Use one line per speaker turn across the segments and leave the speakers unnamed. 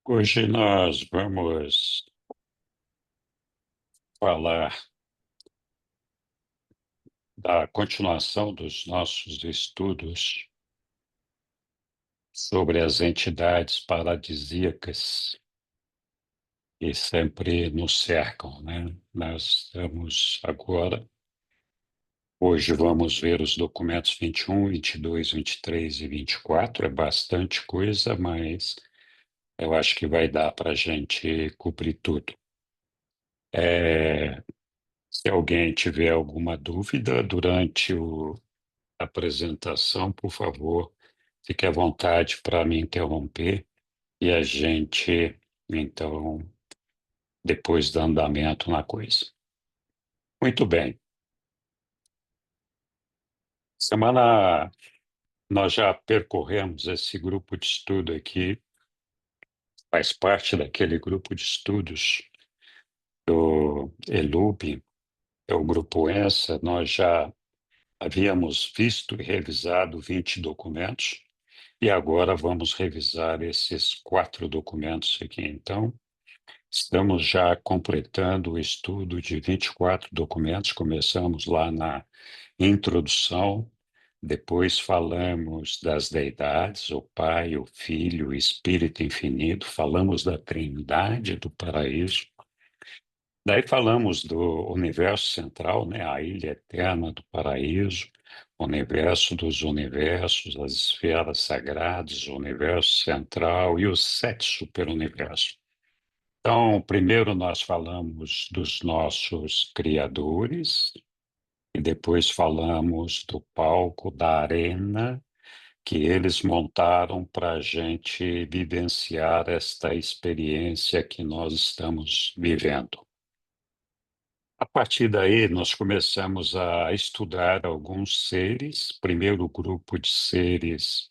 Hoje nós vamos falar da continuação dos nossos estudos sobre as entidades paradisíacas que sempre nos cercam, né? Nós estamos agora, hoje vamos ver os documentos 21, 22, 23 e 24. É bastante coisa, mas eu acho que vai dar para a gente cobrir tudo. É, Se alguém tiver alguma dúvida durante a apresentação, por favor, fique à vontade para me interromper e a gente, então, depois dá andamento na coisa. Muito bem. Semana nós já percorremos esse grupo de estudo aqui, faz parte daquele grupo de estudos do ELUB, é o grupo ENSA. Nós já havíamos visto e revisado 20 documentos. E agora vamos revisar esses 4 documentos aqui. Então, estamos já completando o estudo de 24 documentos. Começamos lá na introdução, depois falamos das deidades, o Pai, o Filho, o Espírito Infinito, falamos da Trindade do Paraíso. Daí falamos do universo central, né, a ilha eterna do paraíso, o universo dos universos, as esferas sagradas, o universo central e os 7 superuniversos. Então, primeiro nós falamos dos nossos criadores, e depois falamos do palco, da arena que eles montaram para a gente vivenciar esta experiência que nós estamos vivendo. A partir daí, nós começamos a estudar alguns seres, primeiro o grupo de seres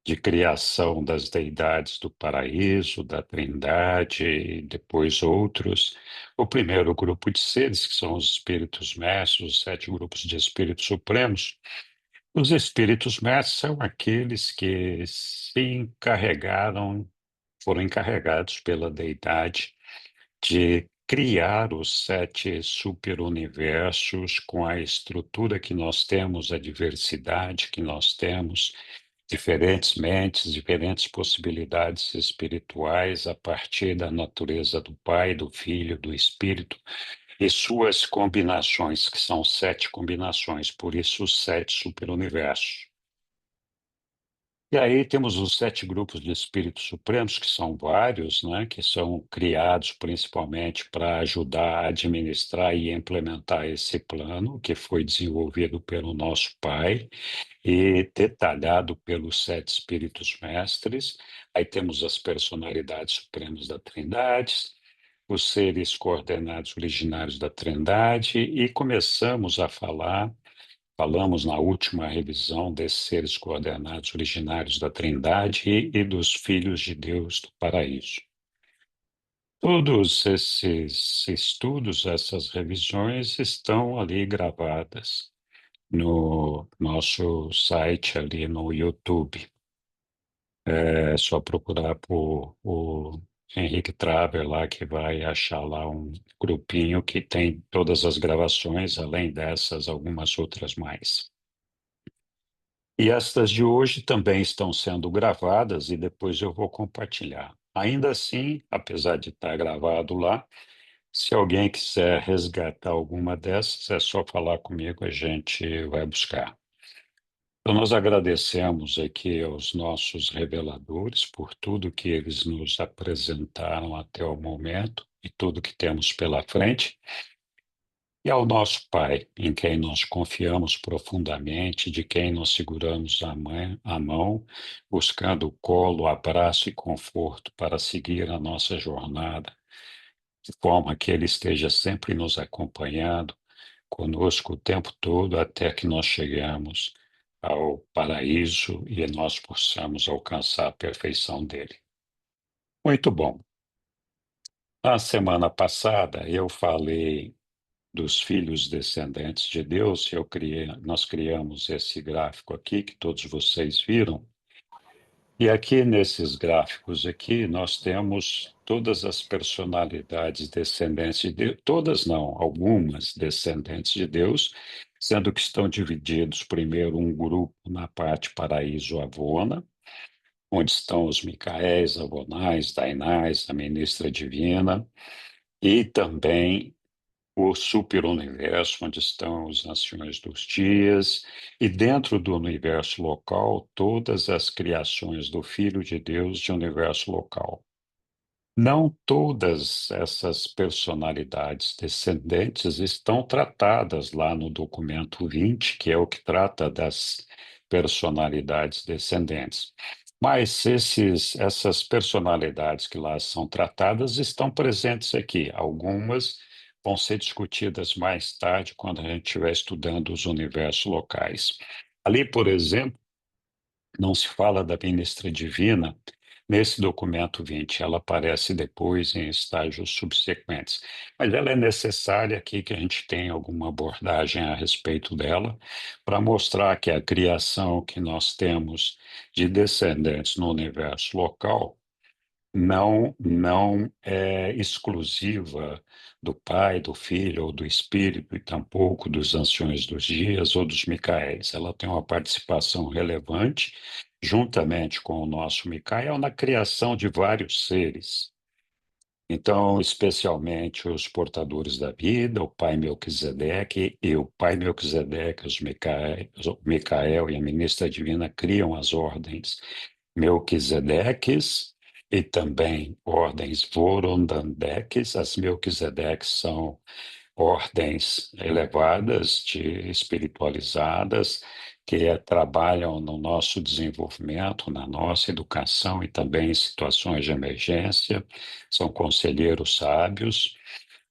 de criação das deidades do paraíso, da Trindade, e depois outros. O primeiro grupo de seres, que são os espíritos mestres, os 7 grupos de espíritos supremos. Os espíritos mestres são aqueles que se encarregaram, foram encarregados pela deidade de criar os 7 superuniversos com a estrutura que nós temos, a diversidade que nós temos, diferentes mentes, diferentes possibilidades espirituais a partir da natureza do Pai, do Filho, do Espírito e suas combinações, que são 7 combinações, por isso os 7 superuniversos. E aí temos os 7 grupos de espíritos supremos, que são vários, né, que são criados principalmente para ajudar a administrar e implementar esse plano que foi desenvolvido pelo nosso Pai e detalhado pelos 7 espíritos mestres. Aí temos as personalidades supremas da Trindade, os seres coordenados originários da Trindade, e começamos a falamos na última revisão desses seres coordenados originários da Trindade e dos filhos de Deus do paraíso. Todos esses estudos, essas revisões estão ali gravadas no nosso site ali no YouTube. É só procurar por o Henrique Traver lá, que vai achar lá um grupinho que tem todas as gravações, além dessas, algumas outras mais. E estas de hoje também estão sendo gravadas e depois eu vou compartilhar. Ainda assim, apesar de estar gravado lá, se alguém quiser resgatar alguma dessas, é só falar comigo, a gente vai buscar. Então, nós agradecemos aqui aos nossos reveladores por tudo que eles nos apresentaram até o momento e tudo que temos pela frente. E ao nosso Pai, em quem nós confiamos profundamente, de quem nós seguramos a mão, buscando o colo, abraço e conforto para seguir a nossa jornada, de forma que Ele esteja sempre nos acompanhando, conosco o tempo todo, até que nós cheguemos ao paraíso e nós possamos alcançar a perfeição dele. Muito bom. Na semana passada, eu falei dos filhos descendentes de Deus, nós criamos esse gráfico aqui que todos vocês viram, E aqui nesses gráficos aqui nós temos todas as personalidades descendentes de Deus, todas não, algumas descendentes de Deus, sendo que estão divididos primeiro um grupo na parte paraíso Avona, onde estão os Micaéis, Avonais, Dainais, a ministra divina, e também o superuniverso, onde estão os anciões dos dias, e dentro do universo local, todas as criações do Filho de Deus de universo local. Não todas essas personalidades descendentes estão tratadas lá no documento 20, que é o que trata das personalidades descendentes. Mas essas personalidades que lá são tratadas estão presentes aqui. Algumas vão ser discutidas mais tarde, quando a gente estiver estudando os universos locais. Ali, por exemplo, não se fala da ministra divina nesse documento 20, ela aparece depois em estágios subsequentes. Mas ela é necessária aqui que a gente tenha alguma abordagem a respeito dela, para mostrar que a criação que nós temos de descendentes no universo local não é exclusiva do Pai, do Filho ou do Espírito, e tampouco dos anciões dos dias ou dos Micaéis. Ela tem uma participação relevante, juntamente com o nosso Micael, na criação de vários seres. Então, especialmente os portadores da vida, o pai Melquisedeque e o pai Melquisedeque, o Micael e a ministra divina criam as ordens Melquisedeques e também ordens Vorondandeques. As Melquisedeques são ordens elevadas, espiritualizadas, que trabalham no nosso desenvolvimento, na nossa educação e também em situações de emergência, são conselheiros sábios.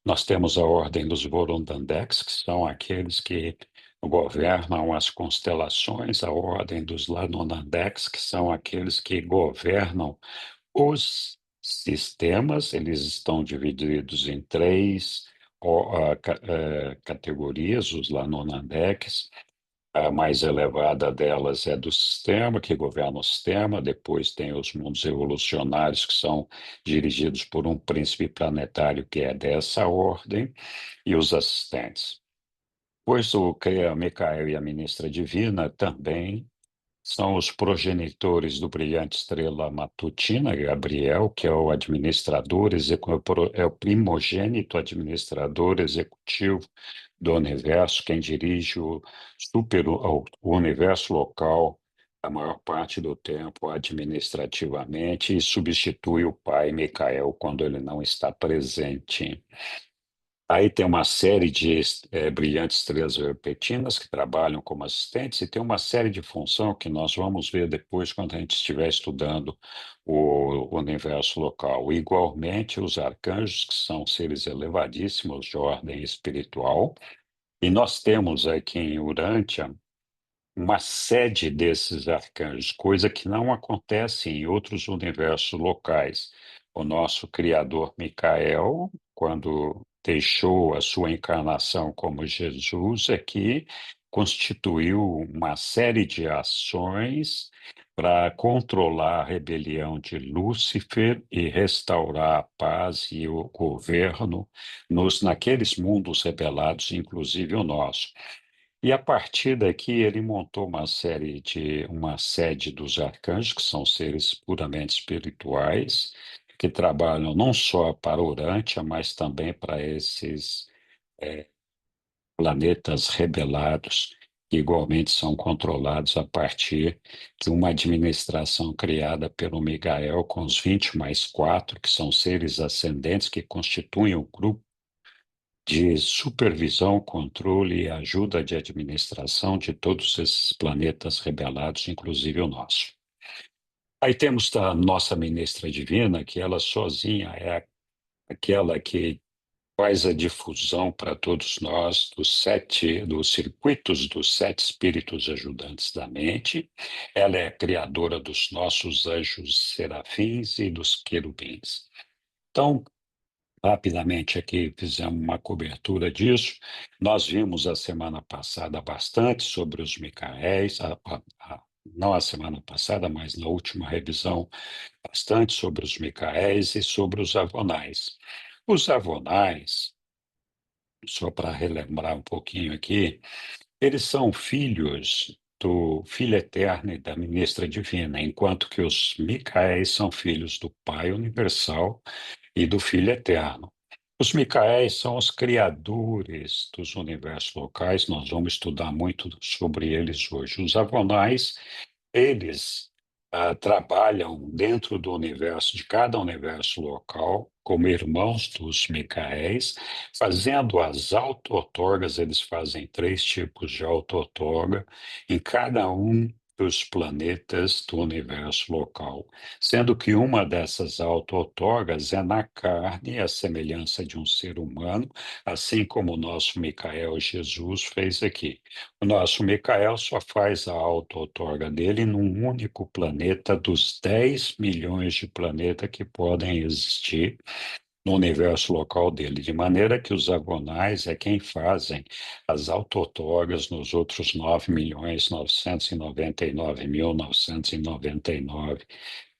Nós temos a ordem dos Vorondandex, que são aqueles que governam as constelações, a ordem dos Lanonandex, que são aqueles que governam os sistemas. Eles estão divididos em três categorias, os Lanonandecs. A mais elevada delas é do sistema, que governa o sistema. Depois tem os mundos evolucionários, que são dirigidos por um príncipe planetário que é dessa ordem, e os assistentes. Pois o Micael e a ministra divina também são os progenitores do brilhante estrela matutina, Gabriel, que é o administrador, é o primogênito administrador executivo do universo, quem dirige o universo local a maior parte do tempo administrativamente, e substitui o pai Micael quando ele não está presente. Aí tem uma série de brilhantes estrelas repetinas que trabalham como assistentes, e tem uma série de função que nós vamos ver depois quando a gente estiver estudando o universo local. Igualmente, os arcanjos, que são seres elevadíssimos de ordem espiritual, e nós temos aqui em Urântia uma sede desses arcanjos, coisa que não acontece em outros universos locais. O nosso criador Micael, quando deixou a sua encarnação como Jesus aqui, constituiu uma série de ações para controlar a rebelião de Lúcifer e restaurar a paz e o governo naqueles mundos rebelados, inclusive o nosso. E a partir daqui ele montou uma sede dos arcanjos, que são seres puramente espirituais, que trabalham não só para Urântia, mas também para esses planetas rebelados, que igualmente são controlados a partir de uma administração criada pelo Migael com os 20 mais 4, que são seres ascendentes que constituem o grupo de supervisão, controle e ajuda de administração de todos esses planetas rebelados, inclusive o nosso. Aí temos a nossa ministra divina, que ela sozinha é aquela que faz a difusão para todos nós dos circuitos dos sete espíritos ajudantes da mente. Ela é a criadora dos nossos anjos serafins e dos querubins. Então, rapidamente aqui fizemos uma cobertura disso. Nós vimos a semana passada bastante sobre os Micaéis, não a semana passada, mas na última revisão, bastante sobre os Micaéis e sobre os Avonais. Os Avonais, só para relembrar um pouquinho aqui, eles são filhos do Filho Eterno e da Ministra Divina, enquanto que os Micaéis são filhos do Pai Universal e do Filho Eterno. Os Micaéis são os criadores dos universos locais, nós vamos estudar muito sobre eles hoje. Os Avonais, eles trabalham dentro do universo, de cada universo local, como irmãos dos Micaéis, fazendo as auto-outorgas. Eles fazem três tipos de auto-outorga em cada um dos planetas do universo local, sendo que uma dessas auto-outorgas é na carne, a semelhança de um ser humano, assim como o nosso Micael Jesus fez aqui. O nosso Micael só faz a auto-outorga dele num único planeta dos 10 milhões de planetas que podem existir no universo local dele, de maneira que os agonais é quem fazem as auto-outorgas nos outros 9.999.999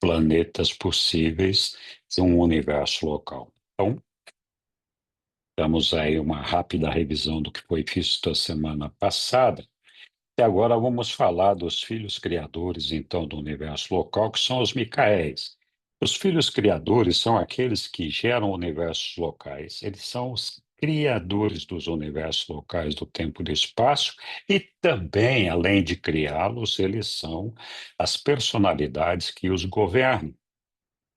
planetas possíveis de um universo local. Então, damos aí uma rápida revisão do que foi visto a semana passada. E agora vamos falar dos filhos criadores, então, do universo local, que são os Micaéis. Os filhos criadores são aqueles que geram universos locais. Eles são os criadores dos universos locais do tempo e do espaço e também, além de criá-los, eles são as personalidades que os governam.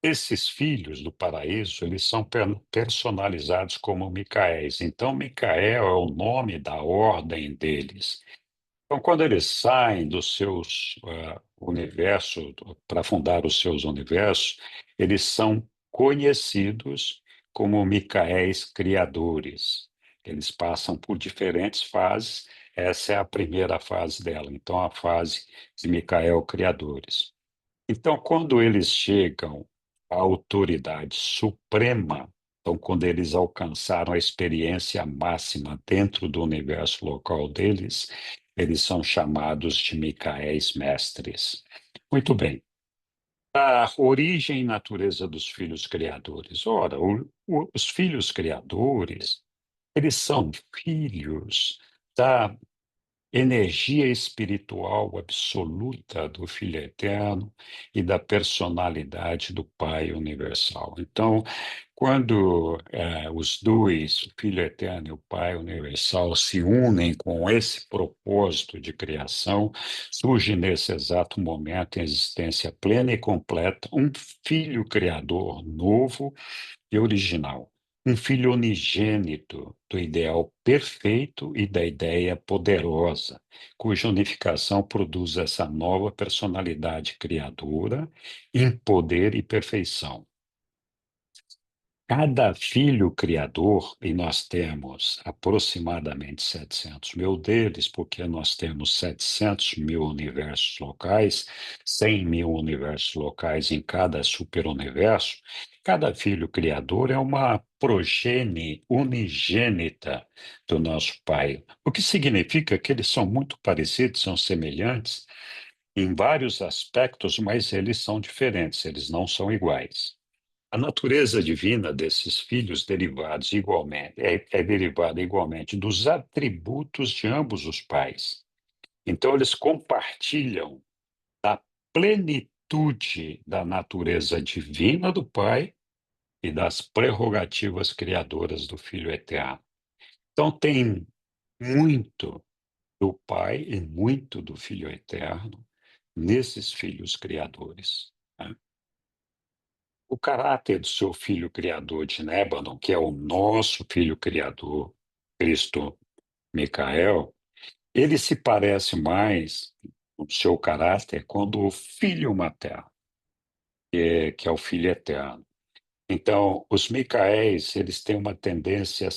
Esses filhos do paraíso, eles são personalizados como Micaéis. Então, Micael é o nome da ordem deles. Então, quando eles saem dos seus universos para fundar os seus universos, eles são conhecidos como Micaéis criadores. Eles passam por diferentes fases. Essa é a primeira fase dela. Então, a fase de Micael criadores. Então, quando eles chegam à autoridade suprema, então, quando eles alcançaram a experiência máxima dentro do universo local deles, eles são chamados de Micaéis mestres. Muito bem. A origem e natureza dos filhos criadores. Ora, os filhos criadores, eles são filhos da energia espiritual absoluta do Filho Eterno e da personalidade do Pai Universal. Então, quando os dois, o Filho Eterno e o Pai Universal, se unem com esse propósito de criação, surge nesse exato momento, em existência plena e completa, um Filho Criador novo e original, um filho unigênito do ideal perfeito e da ideia poderosa, cuja unificação produz essa nova personalidade criadora em poder e perfeição. Cada filho criador, e nós temos aproximadamente 700 mil deles, porque nós temos 700 mil universos locais, 100 mil universos locais em cada superuniverso, cada filho criador é uma progenie unigênita do nosso Pai, o que significa que eles são muito parecidos, são semelhantes em vários aspectos, mas eles são diferentes, eles não são iguais. A natureza divina desses filhos derivados igualmente é derivada igualmente dos atributos de ambos os pais. Então eles compartilham a plenitude da natureza divina do Pai e das prerrogativas criadoras do Filho Eterno. Então tem muito do Pai e muito do Filho Eterno nesses filhos criadores, né? O caráter do seu filho criador de Nébano, que é o nosso filho criador, Cristo Micael, ele se parece mais no seu caráter com o do filho materno, que é o filho eterno. Então, os Micaéis, eles têm uma tendência a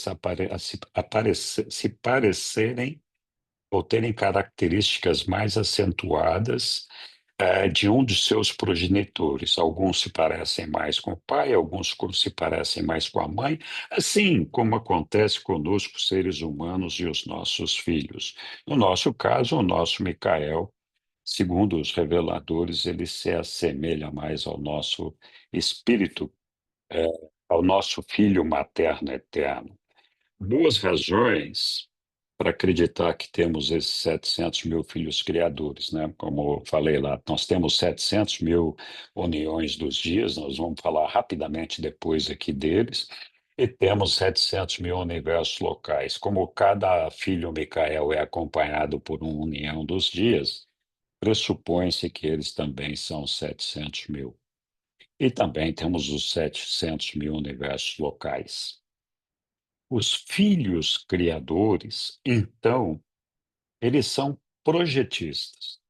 se parecerem ou terem características mais acentuadas de um dos seus progenitores. Alguns se parecem mais com o pai, alguns se parecem mais com a mãe, assim como acontece conosco, seres humanos e os nossos filhos. No nosso caso, o nosso Micael segundo os reveladores, ele se assemelha mais ao nosso espírito, é, ao nosso filho materno eterno. Boas razões para acreditar que temos esses 700 mil filhos criadores, né? Como eu falei lá, nós temos 700 mil uniões dos dias, nós vamos falar rapidamente depois aqui deles, e temos 700 mil universos locais. Como cada filho Micael é acompanhado por uma união dos dias, pressupõe-se que eles também são 700 mil. E também temos os 700 mil universos locais. Os filhos criadores, então, eles são projetistas.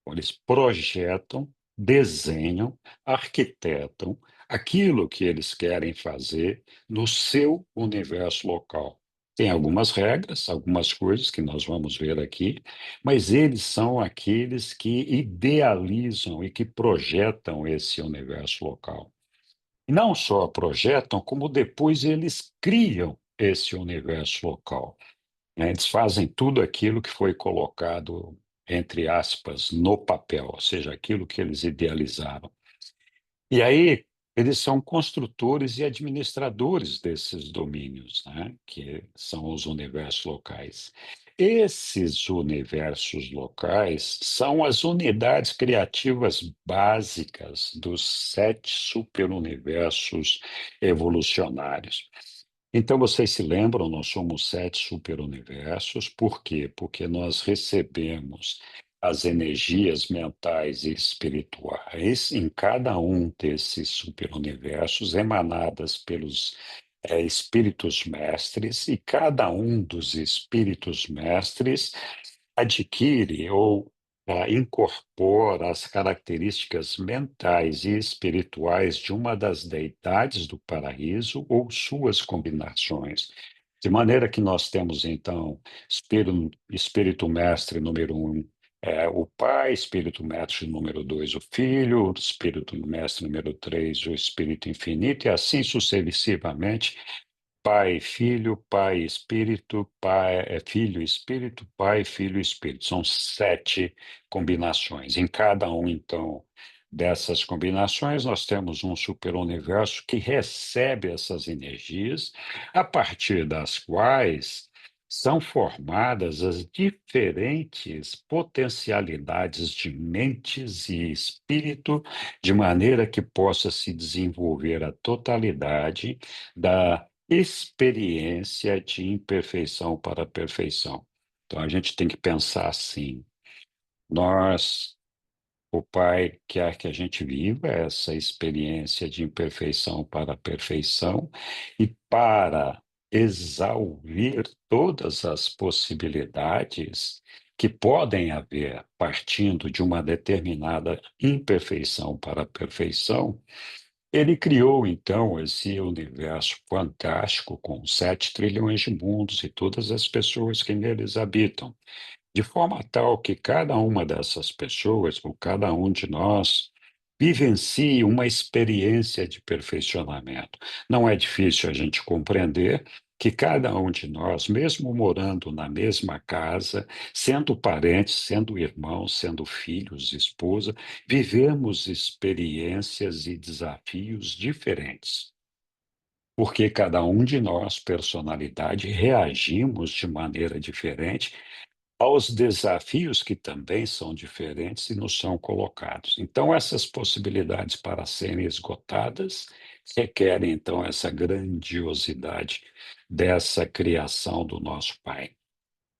Eles projetam, desenham, arquitetam aquilo que eles querem fazer no seu universo local. Tem algumas regras, algumas coisas que nós vamos ver aqui, mas eles são aqueles que idealizam e que projetam esse universo local. E não só projetam, como depois eles criam esse universo local, né? Eles fazem tudo aquilo que foi colocado, entre aspas, no papel, ou seja, aquilo que eles idealizaram. E aí, eles são construtores e administradores desses domínios, né? Que são os universos locais. Esses universos locais são as unidades criativas básicas dos 7 superuniversos evolucionários. Então, vocês se lembram, nós somos 7 superuniversos. Por quê? Porque nós recebemos as energias mentais e espirituais em cada um desses superuniversos, emanadas pelos espíritos mestres, e cada um dos espíritos mestres adquire ou incorpora as características mentais e espirituais de uma das deidades do paraíso ou suas combinações. De maneira que nós temos, então, espírito mestre número um, o pai, espírito mestre número dois, o filho, espírito mestre número três, o espírito infinito, e assim sucessivamente, Pai, Filho, Pai, Espírito, Pai, Filho, Espírito, Pai, Filho, Espírito. São 7 combinações. Em cada um, então, dessas combinações, nós temos um superuniverso que recebe essas energias, a partir das quais são formadas as diferentes potencialidades de mentes e espírito, de maneira que possa se desenvolver a totalidade da experiência de imperfeição para a perfeição. Então, a gente tem que pensar assim: nós, o Pai quer que a gente viva essa experiência de imperfeição para a perfeição, e para exaurir todas as possibilidades que podem haver partindo de uma determinada imperfeição para a perfeição, ele criou, então, esse universo fantástico com 7 trilhões de mundos e todas as pessoas que neles habitam, de forma tal que cada uma dessas pessoas, ou cada um de nós, vivencie uma experiência de perfeccionamento. Não é difícil a gente compreender que cada um de nós, mesmo morando na mesma casa, sendo parentes, sendo irmãos, sendo filhos, esposa, vivemos experiências e desafios diferentes. Porque cada um de nós, personalidade, reagimos de maneira diferente aos desafios que também são diferentes e nos são colocados. Então, essas possibilidades, para serem esgotadas, requerem, então, essa grandiosidade dessa criação do nosso Pai.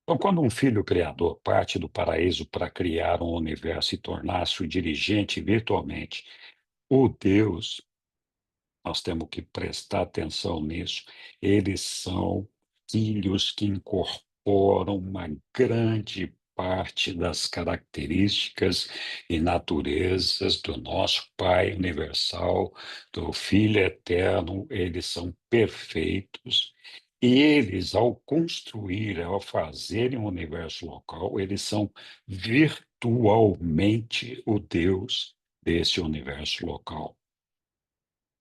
Então, quando um filho criador parte do paraíso para criar um universo e tornar-se o dirigente virtualmente, o Deus, nós temos que prestar atenção nisso. Eles são filhos que incorporam uma grande parte das características e naturezas do nosso Pai universal, do Filho eterno. Eles são perfeitos. E eles, ao construir, ao fazerem um universo local, eles são virtualmente o Deus desse universo local,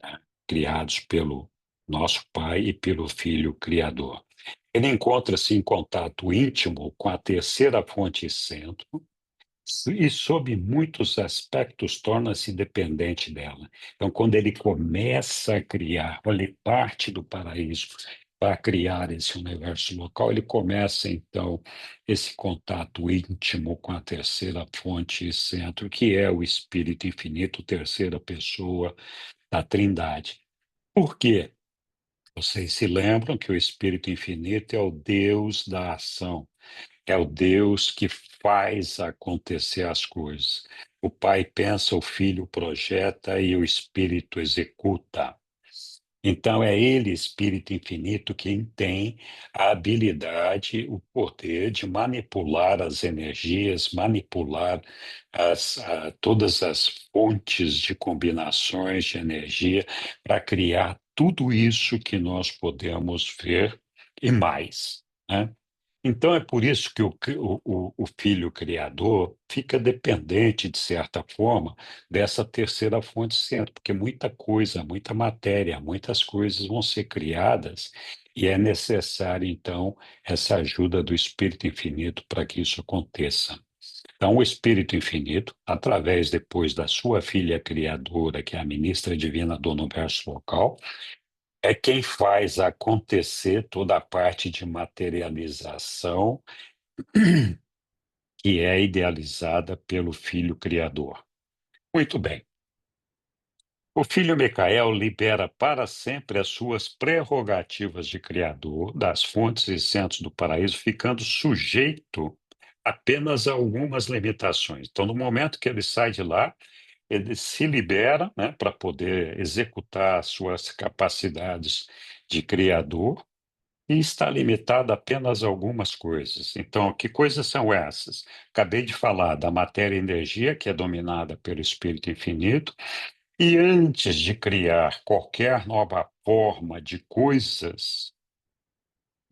né? Criados pelo nosso Pai e pelo Filho Criador. Ele encontra-se em contato íntimo com a terceira fonte centro, e, sob muitos aspectos, torna-se dependente dela. Então, quando ele começa a criar, olha, ele parte do paraíso para criar esse universo local, ele começa, então, esse contato íntimo com a terceira fonte e centro, que é o Espírito Infinito, terceira pessoa da Trindade. Por quê? Vocês se lembram que o Espírito Infinito é o Deus da ação. É o Deus que faz acontecer as coisas. O Pai pensa, o Filho projeta e o Espírito executa. Então, é Ele, Espírito Infinito, quem tem a habilidade, o poder de manipular as energias, manipular todas as fontes de combinações de energia para criar tudo isso que nós podemos ver e mais, né? Então, é por isso que o filho criador fica dependente, de certa forma, dessa terceira fonte centro, porque muita coisa, muita matéria, muitas coisas vão ser criadas e é necessário, então, essa ajuda do Espírito Infinito para que isso aconteça. Então, o Espírito Infinito, através depois da sua filha criadora, que é a ministra divina do universo local, é quem faz acontecer toda a parte de materialização que é idealizada pelo Filho Criador. Muito bem. O filho Micael libera para sempre as suas prerrogativas de criador das fontes e centros do paraíso, ficando sujeito apenas a algumas limitações. Então, no momento que ele sai de lá, ele se libera, né, para poder executar as suas capacidades de criador e está limitado apenas a algumas coisas. Então, que coisas são essas? Acabei de falar da matéria e energia, que é dominada pelo Espírito Infinito, e antes de criar qualquer nova forma de coisas,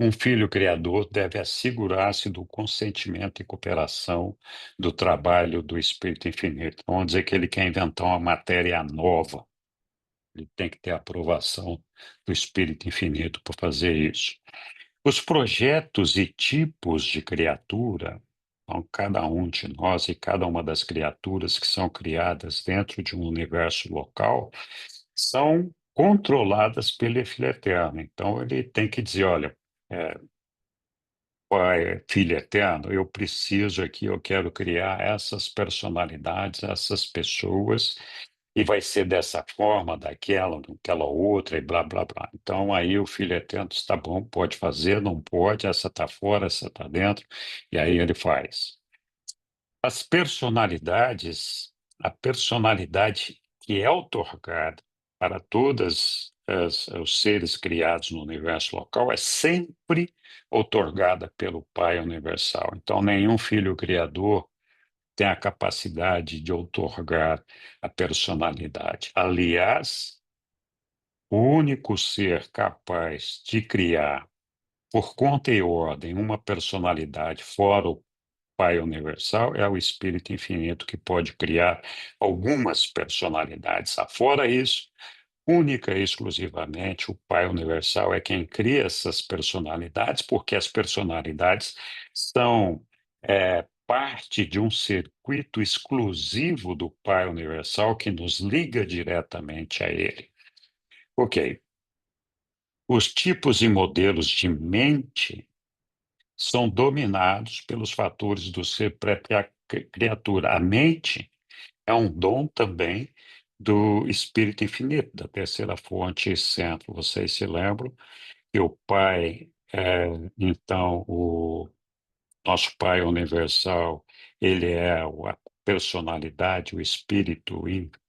um filho criador deve assegurar-se do consentimento e cooperação do trabalho do Espírito Infinito. Vamos dizer que ele quer inventar uma matéria nova, ele tem que ter a aprovação do Espírito Infinito para fazer isso. Os projetos e tipos de criatura, então, cada um de nós e cada uma das criaturas que são criadas dentro de um universo local, são controladas pelo Filho Eterno. Então, ele tem que dizer: olha, é, Pai, Filho Eterno, eu preciso aqui, eu quero criar essas personalidades, essas pessoas, e vai ser dessa forma, daquela outra, e blá, blá, blá. Então, aí o Filho Eterno está bom, pode fazer, não pode, essa está fora, essa está dentro, e aí ele faz. As personalidades, a personalidade que é outorgada para todos os seres criados no universo local é sempre outorgada pelo Pai Universal. Então, nenhum filho criador tem a capacidade de outorgar a personalidade. Aliás, o único ser capaz de criar, por conta e ordem, uma personalidade fora o Pai Universal é o Espírito Infinito que pode criar algumas personalidades. Fora isso, única e exclusivamente o Pai Universal é quem cria essas personalidades, porque as personalidades são parte de um circuito exclusivo do Pai Universal que nos liga diretamente a Ele. Ok. Os tipos e modelos de mente são dominados pelos fatores do ser pré-criatura. A mente é um dom também do Espírito Infinito, da terceira fonte e centro. Vocês se lembram que o Pai, então, o nosso Pai universal, ele é a personalidade, o Espírito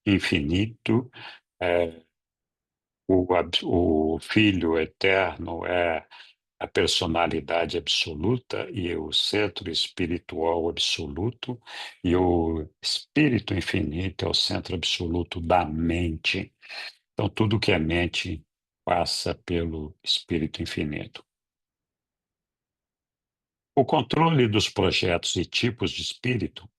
infinito, é, o Filho eterno é a personalidade absoluta e o centro espiritual absoluto, e o espírito infinito é o centro absoluto da mente. Então, tudo que é mente passa pelo espírito infinito. O controle dos projetos e tipos de espírito,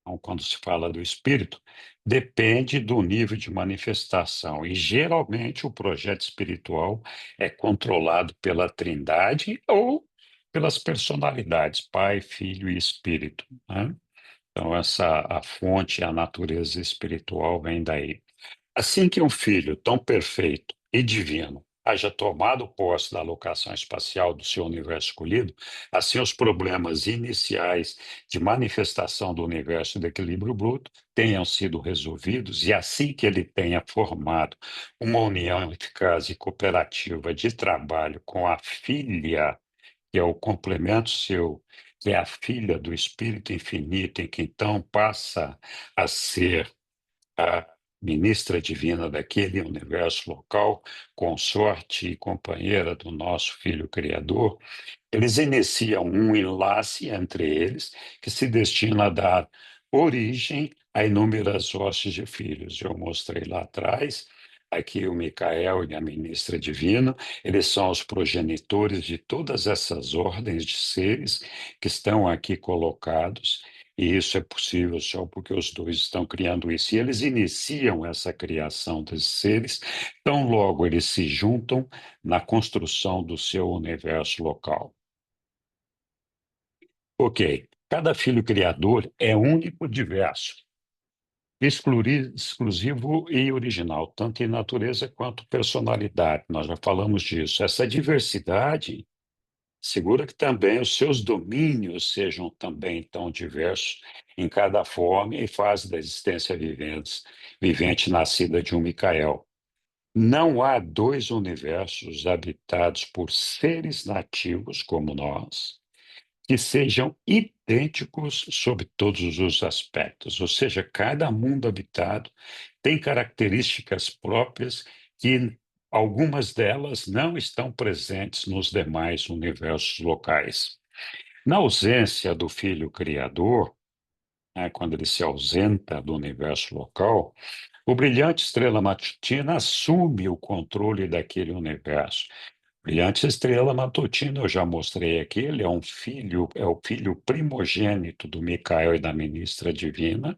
então, quando se fala do espírito, depende do nível de manifestação. E, geralmente, o projeto espiritual é controlado pela Trindade ou pelas personalidades, Pai, Filho e Espírito, né? Então, a fonte, a natureza espiritual vem daí. Assim que um filho tão perfeito e divino haja tomado posse da locação espacial do seu universo escolhido, assim os problemas iniciais de manifestação do universo de equilíbrio bruto tenham sido resolvidos, e assim que ele tenha formado uma união eficaz e cooperativa de trabalho com a filha, que é o complemento seu, que é a filha do Espírito Infinito, em que então passa a ser a ministra divina daquele universo local, consorte e companheira do nosso Filho Criador, eles iniciam um enlace entre eles que se destina a dar origem a inúmeras hostes de filhos. Eu mostrei lá atrás, aqui o Micael e a ministra divina, eles são os progenitores de todas essas ordens de seres que estão aqui colocados, e isso é possível só porque os dois estão criando isso. E eles iniciam essa criação desses seres, tão logo eles se juntam na construção do seu universo local. Ok, cada filho criador é único, diverso, exclusivo e original, tanto em natureza quanto personalidade. Nós já falamos disso. Essa diversidade segura que também os seus domínios sejam também tão diversos em cada forma e fase da existência vivente nascida de um Micael. Não há dois universos habitados por seres nativos como nós que sejam idênticos sob todos os aspectos, ou seja, cada mundo habitado tem características próprias que algumas delas não estão presentes nos demais universos locais. Na ausência do Filho Criador, né, quando ele se ausenta do universo local, o brilhante estrela matutina assume o controle daquele universo. Brilhante estrela matutina, eu já mostrei aqui, ele é um filho, é o filho primogênito do Micael e da ministra divina,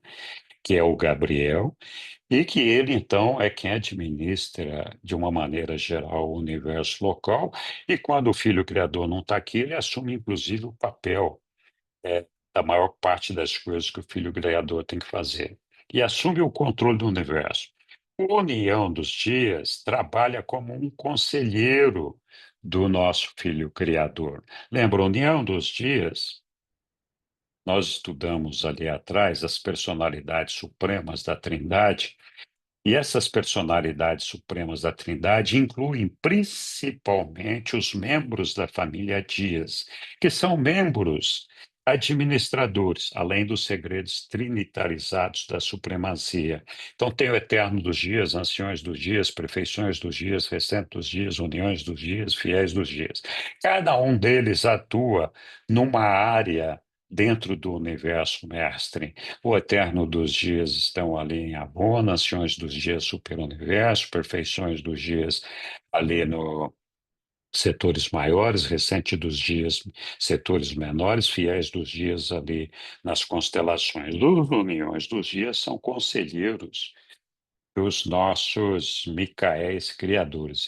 que é o Gabriel, e que ele, então, é quem administra, de uma maneira geral, o universo local, e quando o filho criador não está aqui, ele assume, inclusive, o papel da maior parte das coisas que o filho criador tem que fazer, e assume o controle do universo. O União dos Dias trabalha como um conselheiro do nosso Filho Criador. Lembra, União dos Dias? Nós estudamos ali atrás as personalidades supremas da Trindade, e essas personalidades supremas da Trindade incluem principalmente os membros da família Dias, que são membros administradores, além dos segredos trinitarizados da supremacia. Então, tem o Eterno dos Dias, Anciões dos Dias, Perfeições dos Dias, Recentes dos Dias, Uniões dos Dias, Fiéis dos Dias. Cada um deles atua numa área dentro do universo mestre. O Eterno dos Dias estão ali em Avon, Nações dos Dias Superuniverso, Perfeições dos Dias ali no setores maiores, Recente dos Dias setores menores, Fiéis dos Dias ali nas constelações. Os Uniões dos Dias são conselheiros os nossos Micaéis criadores.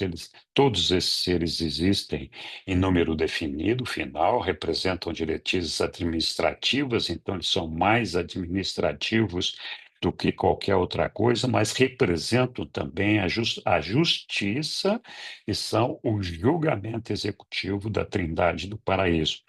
Todos esses seres existem em número definido, final, representam diretrizes administrativas, então eles são mais administrativos do que qualquer outra coisa, mas representam também a justiça e são o julgamento executivo da Trindade do Paraíso.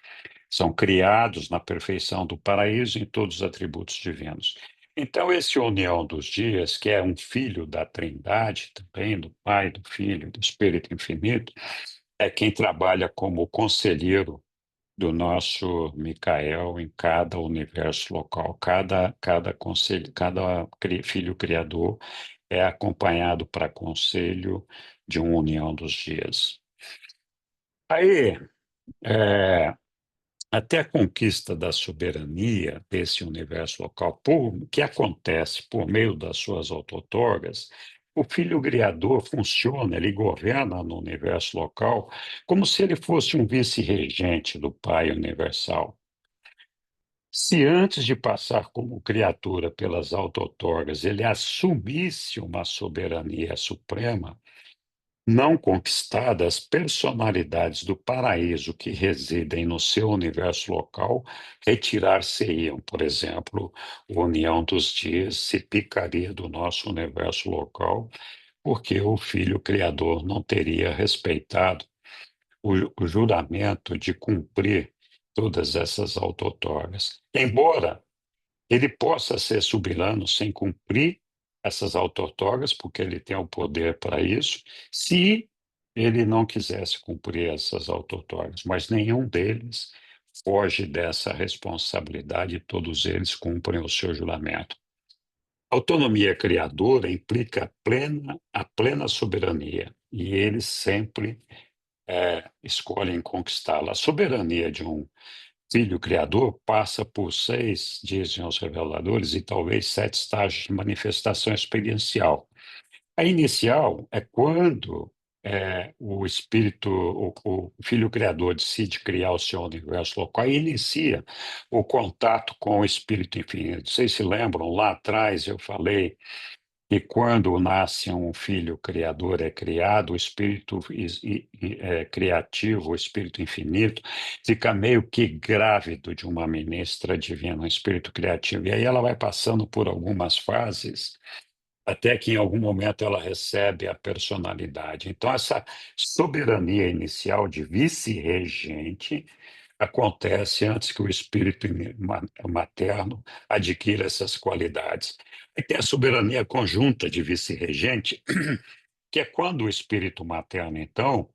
São criados na perfeição do paraíso em todos os atributos divinos. Então, esse união dos dias, que é um filho da Trindade também, do Pai, do Filho, e do Espírito Infinito, é quem trabalha como conselheiro do nosso Micael em cada universo local. Cada filho criador é acompanhado para conselho de uma união dos dias. Aí, é, até a conquista da soberania desse universo local, que acontece por meio das suas autotorgas, o filho criador funciona, ele governa no universo local como se ele fosse um vice-regente do Pai universal. Se antes de passar como criatura pelas autotorgas ele assumisse uma soberania suprema, não conquistada, as personalidades do paraíso que residem no seu universo local retirar-se-iam. Por exemplo, a união dos dias se picaria do nosso universo local, porque o Filho Criador não teria respeitado o juramento de cumprir todas essas auto-outorgas. Embora ele possa ser soberano sem cumprir essas auto-outorgas, porque ele tem o poder para isso, se ele não quisesse cumprir essas auto-outorgas, mas nenhum deles foge dessa responsabilidade, todos eles cumprem o seu juramento. Autonomia criadora implica a plena soberania, e eles sempre escolhem conquistá-la. A soberania de um filho criador passa por seis, dizem os reveladores, e talvez sete estágios de manifestação experiencial. A inicial é quando o espírito, o filho criador decide criar o seu universo local e inicia o contato com o espírito infinito. Vocês se lembram, lá atrás eu falei e quando nasce um filho criador, é criado, o espírito criativo, o espírito infinito, fica meio que grávido de uma ministra divina, um espírito criativo. E aí ela vai passando por algumas fases, até que em algum momento ela recebe a personalidade. Então, essa soberania inicial de vice-regente acontece antes que o espírito materno adquira essas qualidades. E tem a soberania conjunta de vice-regente, que é quando o espírito materno, então,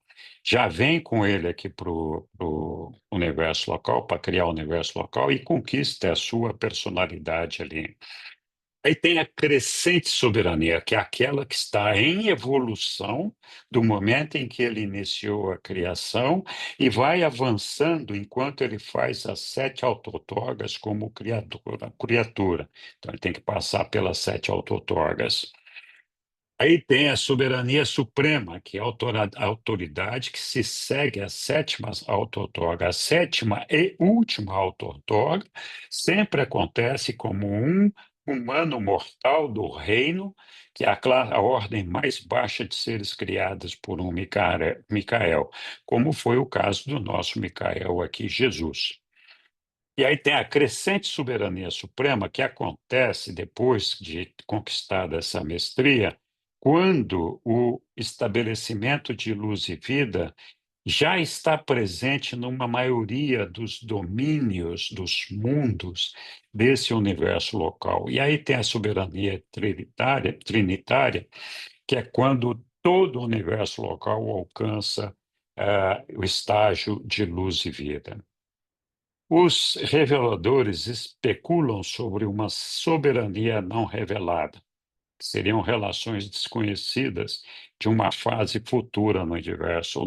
já vem com ele aqui para o universo local, para criar o universo local, e conquista a sua personalidade ali. Aí tem a crescente soberania, que é aquela que está em evolução do momento em que ele iniciou a criação e vai avançando enquanto ele faz as sete auto-outorgas como criatura. Então, ele tem que passar pelas sete auto-outorgas. Aí tem a soberania suprema, que é a autoridade que se segue às sétimas auto-outorga. A sétima e última auto-outorga sempre acontece como um humano mortal do reino, que é a ordem mais baixa de seres criados por um Micael, como foi o caso do nosso Micael aqui, Jesus. E aí tem a crescente soberania suprema que acontece depois de conquistada essa mestria, quando o estabelecimento de luz e vida já está presente numa maioria dos domínios dos mundos desse universo local. E aí tem a soberania trinitária, que é quando todo o universo local alcança o estágio de luz e vida. Os reveladores especulam sobre uma soberania não revelada, que seriam relações desconhecidas de uma fase futura no universo.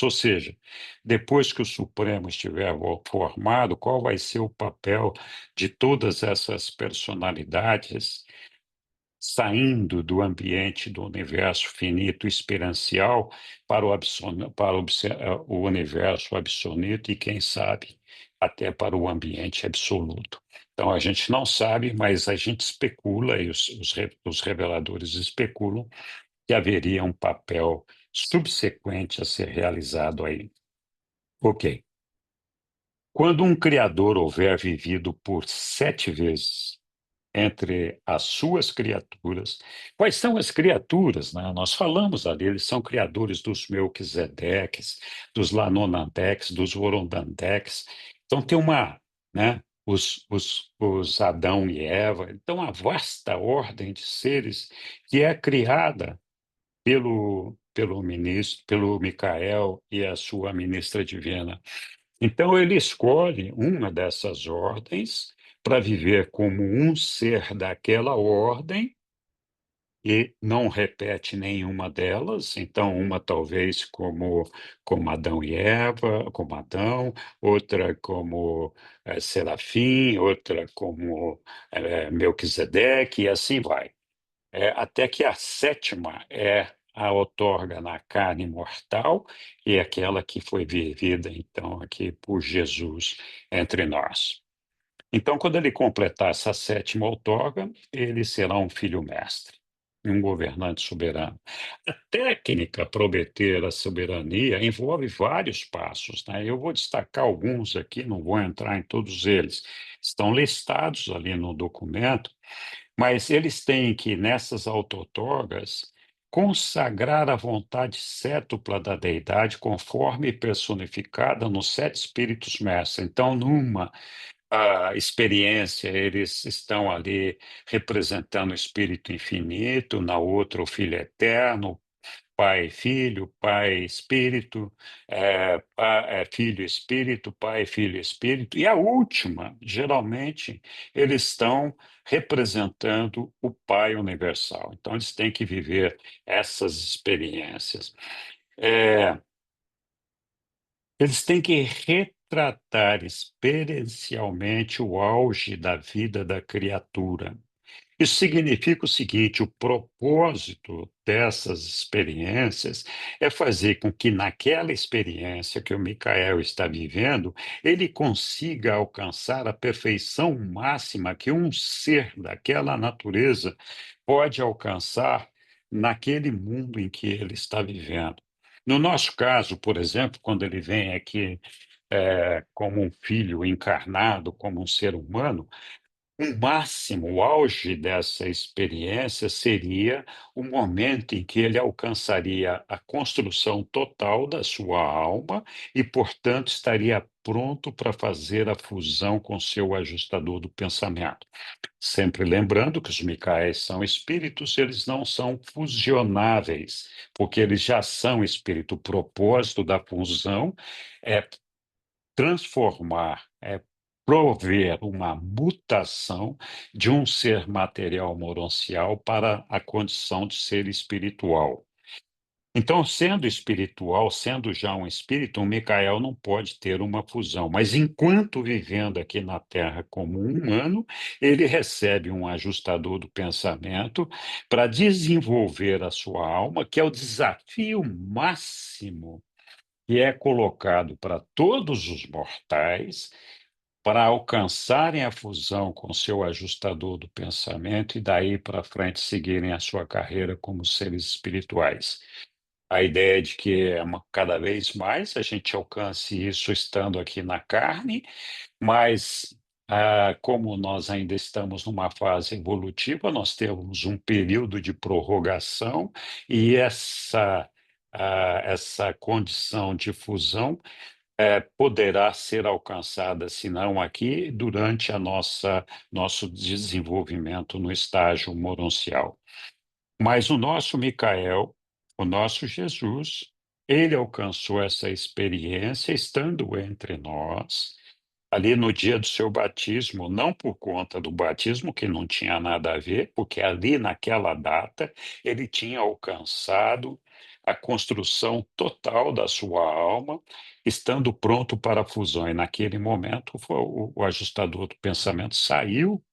Ou seja, depois que o Supremo estiver formado, qual vai ser o papel de todas essas personalidades saindo do ambiente do universo finito experiencial para o universo absoluto e, quem sabe, até para o ambiente absoluto. Então, a gente não sabe, mas a gente especula, e os reveladores especulam, que haveria um papel subsequente a ser realizado aí. Ok. Quando um criador houver vivido por sete vezes entre as suas criaturas. Quais são as criaturas, né? Nós falamos ali, eles são criadores dos Melquisedeques, dos Lanonandeques, dos Vorondandeques. Então tem uma, né? Os Adão e Eva. Então, a vasta ordem de seres que é criada pelo ministro, pelo Micael e a sua ministra divina. Então, ele escolhe uma dessas ordens para viver como um ser daquela ordem e não repete nenhuma delas. Então, uma talvez como Adão e Eva, como Adão, outra como Serafim, outra como Melquisedeque, e assim vai. Até que a sétima é a outorga na carne mortal, e aquela que foi vivida, então, aqui por Jesus entre nós. Então, quando ele completar essa sétima outorga, ele será um filho mestre. e um governante soberano. A técnica para obter a soberania envolve vários passos, né? Eu vou destacar alguns aqui, não vou entrar em todos eles. Estão listados ali no documento, mas eles têm que, nessas autotorgas, consagrar a vontade cétupla da deidade conforme personificada nos sete espíritos mestres. Então, numa experiência, eles estão ali representando o Espírito Infinito, na outra o Filho Eterno, Pai, Filho, Pai, Espírito, Filho, Espírito, Pai, Filho, Espírito. E a última, geralmente, eles estão representando o Pai Universal. Então, eles têm que viver essas experiências. É, eles têm que retratar experiencialmente o auge da vida da criatura. Isso significa o seguinte: o propósito dessas experiências é fazer com que, naquela experiência que o Micael está vivendo, ele consiga alcançar a perfeição máxima que um ser daquela natureza pode alcançar naquele mundo em que ele está vivendo. No nosso caso, por exemplo, quando ele vem aqui como um filho encarnado, como um ser humano, o máximo, o auge dessa experiência seria o momento em que ele alcançaria a construção total da sua alma e, portanto, estaria pronto para fazer a fusão com seu ajustador do pensamento. Sempre lembrando que os Micaéis são espíritos, eles não são fusionáveis, porque eles já são espírito. O propósito da fusão é transformar, prover uma mutação de um ser material moroncial para a condição de ser espiritual. Então, sendo espiritual, sendo já um espírito, o Micael não pode ter uma fusão, mas enquanto vivendo aqui na Terra como um humano, ele recebe um ajustador do pensamento para desenvolver a sua alma, que é o desafio máximo que é colocado para todos os mortais para alcançarem a fusão com seu ajustador do pensamento e daí para frente seguirem a sua carreira como seres espirituais. A ideia é de que cada vez mais a gente alcance isso estando aqui na carne, mas como nós ainda estamos numa fase evolutiva, nós temos um período de prorrogação e essa condição de fusão poderá ser alcançada, se não aqui, durante a nosso desenvolvimento no estágio moroncial. Mas o nosso Micael, o nosso Jesus, ele alcançou essa experiência estando entre nós, ali no dia do seu batismo, não por conta do batismo, que não tinha nada a ver, porque ali naquela data ele tinha alcançado a construção total da sua alma, estando pronto para a fusão. E naquele momento o ajustador do pensamento saiu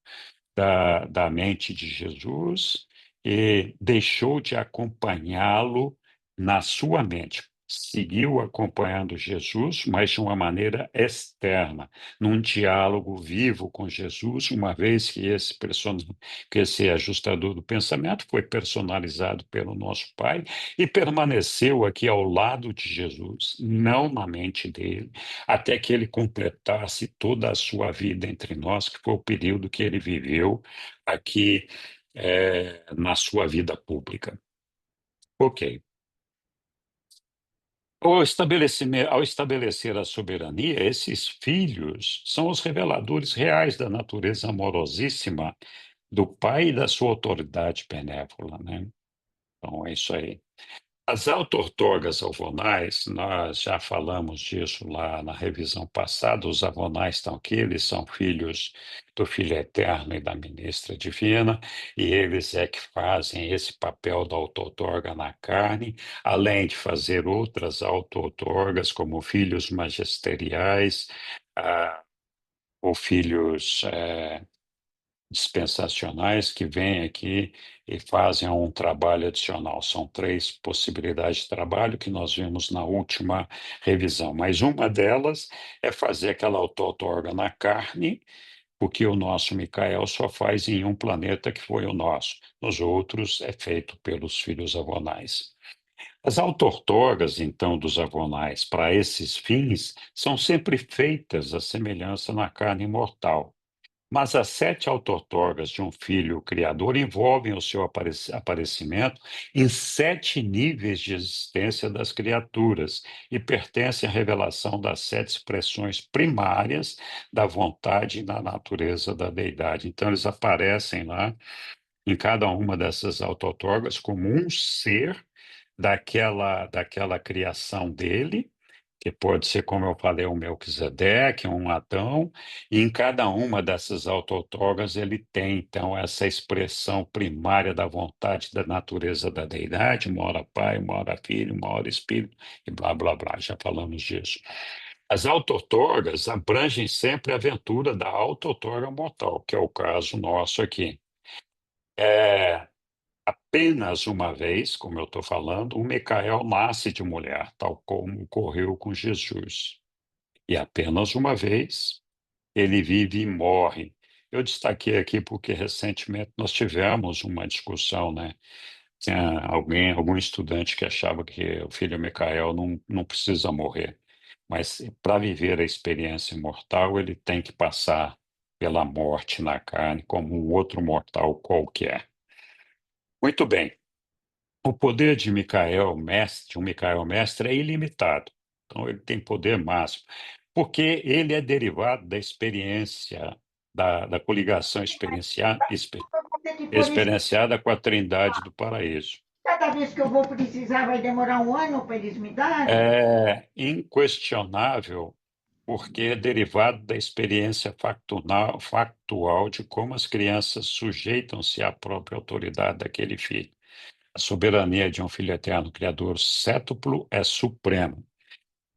da mente de Jesus e deixou de acompanhá-lo na sua mente. Seguiu acompanhando Jesus, mas de uma maneira externa, num diálogo vivo com Jesus, uma vez que que esse ajustador do pensamento foi personalizado pelo nosso Pai e permaneceu aqui ao lado de Jesus, não na mente dele, até que ele completasse toda a sua vida entre nós, que foi o período que ele viveu aqui na sua vida pública. Ok. Ao estabelecer a soberania, esses filhos são os reveladores reais da natureza amorosíssima do Pai e da sua autoridade benévola, né? Então, é isso aí. As autortorgas avonais, nós já falamos disso lá na revisão passada, os avonais estão aqui, eles são filhos do Filho Eterno e da Ministra Divina, e eles é que fazem esse papel da autortorga na carne, além de fazer outras autortorgas, como filhos magisteriais, ah, ou filhos dispensacionais que vêm aqui e fazem um trabalho adicional. São três possibilidades de trabalho que nós vimos na última revisão, mas uma delas é fazer aquela auto-outorga na carne, porque o nosso Micael só faz em um planeta que foi o nosso. Nos outros é feito pelos filhos avonais. As autortorgas, então, dos avonais, para esses fins, são sempre feitas à semelhança na carne mortal. Mas as 7 autortorgas de um filho criador envolvem o seu aparecimento em 7 níveis de existência das criaturas e pertencem à revelação das 7 expressões primárias da vontade e da natureza da deidade. Então, eles aparecem lá em cada uma dessas autortorgas como um ser daquela criação dele, que pode ser, como eu falei, um Melquisedeque, um Adão, e em cada uma dessas autortorgas ele tem, então, essa expressão primária da vontade da natureza da deidade, uma hora Pai, uma hora Filho, uma hora Espírito, e blá, blá, blá, já falamos disso. As autortorgas abrangem sempre a aventura da autortorga mortal, que é o caso nosso aqui. Apenas uma vez, como eu estou falando, o Micael nasce de mulher, tal como ocorreu com Jesus. E apenas uma vez ele vive e morre. Eu destaquei aqui porque recentemente nós tivemos uma discussão, né? Tinha algum estudante que achava que o filho Micael não precisa morrer, mas para viver a experiência imortal, ele tem que passar pela morte na carne como um outro mortal qualquer. Muito bem. O poder de Micael, mestre, um Micael mestre, é ilimitado. Então, ele tem poder máximo, porque ele é derivado da experiência, da coligação
Eu vou ter que pôr isso.
experienciada com a Trindade do paraíso.
Cada vez que eu vou precisar, vai demorar um ano para eles me darem?
É inquestionável, porque é derivado da experiência factual de como as crianças sujeitam-se à própria autoridade daquele filho. A soberania de um Filho eterno Criador cétuplo é supremo.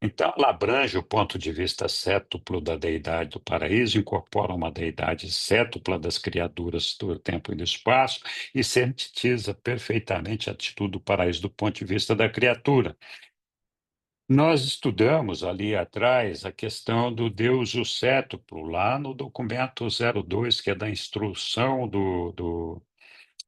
Então, ela abrange o ponto de vista cétuplo da deidade do paraíso, incorpora uma deidade cétupla das criaturas do tempo e do espaço e sintetiza perfeitamente a atitude do paraíso do ponto de vista da criatura. Nós estudamos ali atrás a questão do Deus o cétuplo, lá no documento 02, que é da instrução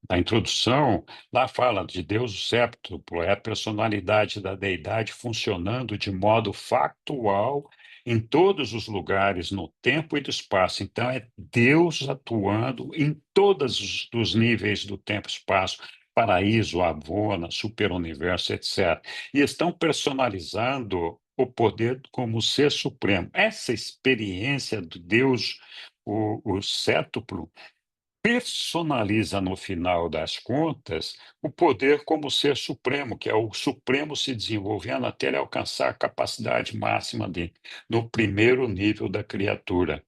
na introdução, lá fala de Deus o séptuplo, é a personalidade da deidade funcionando de modo factual em todos os lugares, no tempo e do espaço. Então, é Deus atuando em todos os níveis do tempo e espaço, paraíso, avona, superuniverso, etc. E estão personalizando o poder como ser supremo. Essa experiência de Deus, o cétuplo, personaliza no final das contas o poder como ser supremo, que é o supremo se desenvolvendo até ele alcançar a capacidade máxima dele, no primeiro nível da criatura.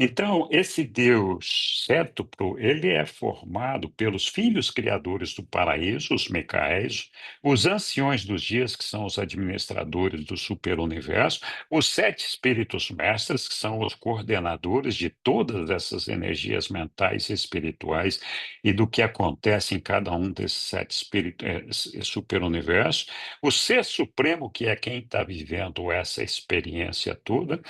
Então, esse Deus cétuplo, ele é formado pelos filhos criadores do paraíso, os Micaéis, os anciões dos dias, que são os administradores do superuniverso, os 7 espíritos mestres, que são os coordenadores de todas essas energias mentais e espirituais e do que acontece em cada um desses 7 superuniversos, o Ser Supremo, que é quem está vivendo essa experiência toda,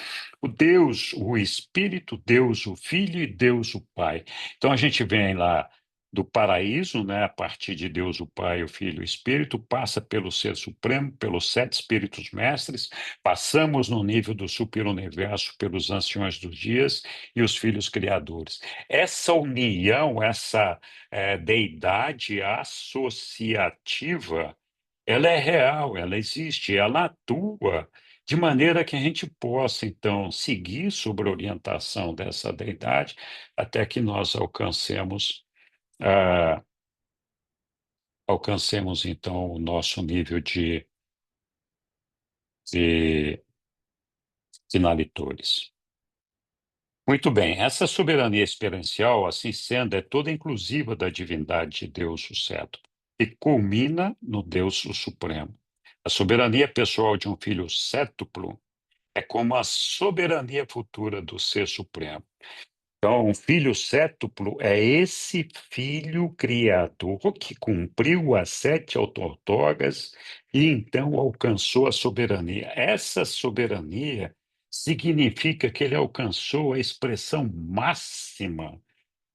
o Deus, o Espírito, Deus, o Filho e Deus, o Pai. Então a gente vem lá do paraíso, né, a partir de Deus, o Pai, o Filho e o Espírito, passa pelo Ser Supremo, pelos 7 Espíritos Mestres, passamos no nível do superuniverso pelos anciões dos dias e os filhos criadores. Essa união, essa deidade associativa, ela é real, ela existe, ela atua de maneira que a gente possa, então, seguir sobre a orientação dessa deidade até que nós ah, alcancemos, então, o nosso nível de finalitores. Muito bem, essa soberania experiencial, assim sendo, é toda inclusiva da divindade de Deus, o Certo, e culmina no Deus o Supremo. A soberania pessoal de um filho cétuplo é como a soberania futura do Ser Supremo. Então, um filho cétuplo é esse filho criador que cumpriu as 7 outorgas e então alcançou a soberania. Essa soberania significa que ele alcançou a expressão máxima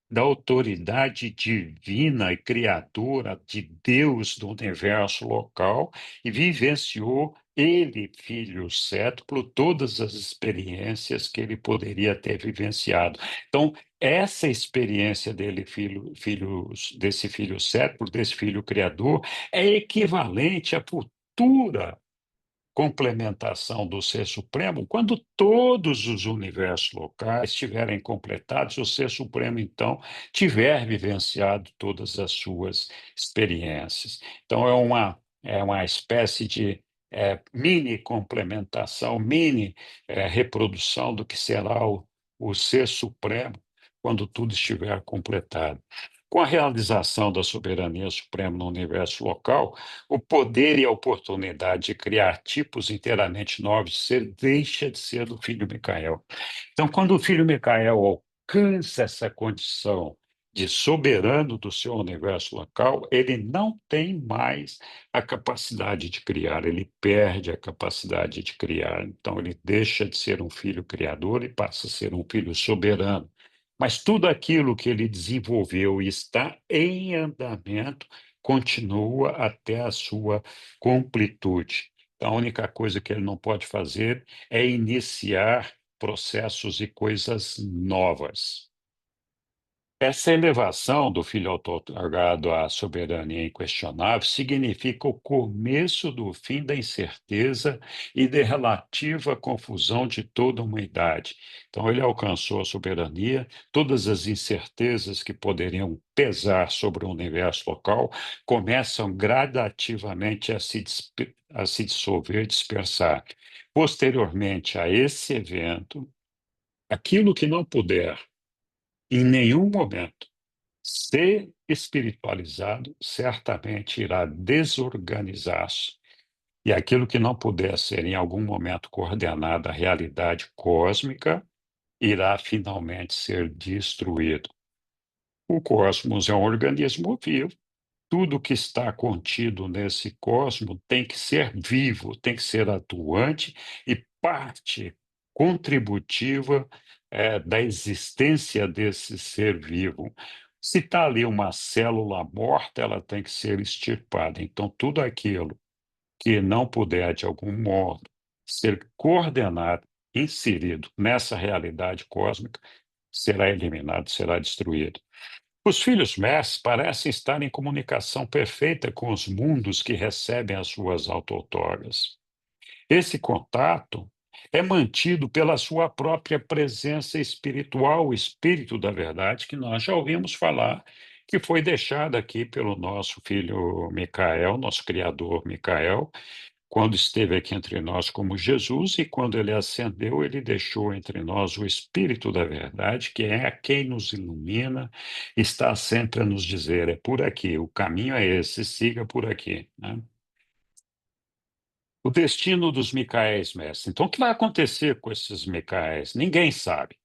da autoridade divina e criadora de Deus do universo local e vivenciou ele, filho cétuplo, todas as experiências que ele poderia ter vivenciado. Então, essa experiência dele, desse filho cétuplo, desse filho criador, é equivalente à futura complementação do Ser Supremo, quando todos os universos locais estiverem completados, o Ser Supremo, então, tiver vivenciado todas as suas experiências. Então, é uma espécie de mini complementação, mini reprodução do que será o Ser Supremo quando tudo estiver completado. Com a realização da soberania suprema no universo local, o poder e a oportunidade de criar tipos inteiramente novos deixa de ser do filho Micael. Então, quando o filho Micael alcança essa condição de soberano do seu universo local, ele não tem mais a capacidade de criar, ele perde a capacidade de criar. Então, ele deixa de ser um filho criador e passa a ser um filho soberano. Mas tudo aquilo que ele desenvolveu e está em andamento continua até a sua completude. Então, a única coisa que ele não pode fazer é iniciar processos e coisas novas. Essa elevação do filho outorgado à soberania inquestionável significa o começo do fim da incerteza e da relativa confusão de toda a humanidade. Então, ele alcançou a soberania, todas as incertezas que poderiam pesar sobre o universo local começam gradativamente a se dissolver, dispersar. Posteriormente a esse evento, aquilo que não puder em nenhum momento ser espiritualizado, certamente irá desorganizar-se. E aquilo que não puder ser em algum momento coordenado à realidade cósmica, irá finalmente ser destruído. O cosmos é um organismo vivo. Tudo que está contido nesse cosmos tem que ser vivo, tem que ser atuante e parte contributiva da existência desse ser vivo. Se está ali uma célula morta, ela tem que ser extirpada. Então, tudo aquilo que não puder, de algum modo, ser coordenado, inserido nessa realidade cósmica, será eliminado, será destruído. Os filhos mestres parecem estar em comunicação perfeita com os mundos que recebem as suas auto-outorgas. Esse contato é mantido pela sua própria presença espiritual, o Espírito da Verdade, que nós já ouvimos falar, que foi deixado aqui pelo nosso filho Micael, nosso Criador Micael, quando esteve aqui entre nós como Jesus, e quando ele ascendeu, ele deixou entre nós o Espírito da Verdade, que é quem nos ilumina, está sempre a nos dizer: é por aqui, o caminho é esse, siga por aqui, né? O destino dos Micaéis, mestre. Então, o que vai acontecer com esses Micaéis? Ninguém sabe.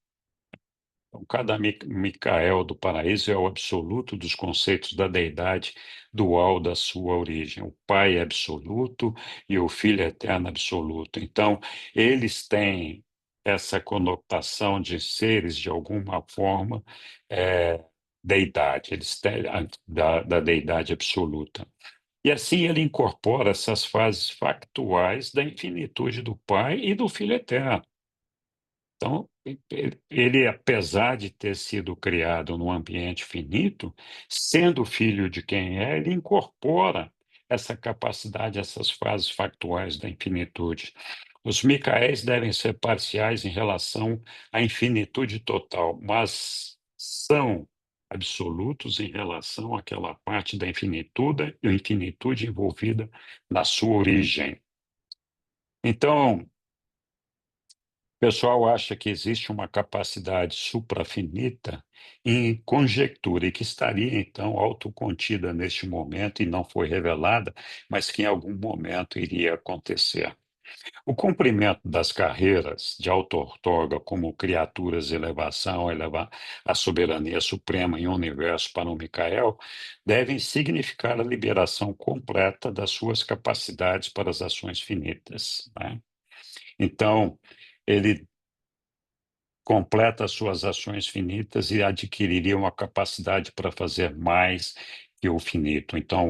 Então, cada Micael do paraíso é o absoluto dos conceitos da deidade dual da sua origem. O Pai é absoluto e o Filho é eterno absoluto. Então, eles têm essa conotação de seres, de alguma forma, deidade, eles têm da deidade absoluta. E assim ele incorpora essas fases factuais da infinitude do Pai e do Filho eterno. Então, ele, apesar de ter sido criado num ambiente finito, sendo filho de quem é, ele incorpora essa capacidade, essas fases factuais da infinitude. Os Micaéis devem ser parciais em relação à infinitude total, mas são absolutos em relação àquela parte da infinitude envolvida na sua origem. Então, o pessoal acha que existe uma capacidade suprafinita em conjectura e que estaria, então, autocontida neste momento e não foi revelada, mas que em algum momento iria acontecer. O cumprimento das carreiras de auto-outorga como criaturas de elevação, elevar a soberania suprema em um universo para o Micael, devem significar a liberação completa das suas capacidades para as ações finitas, né? Então, ele completa as suas ações finitas e adquiriria uma capacidade para fazer mais que o finito. Então,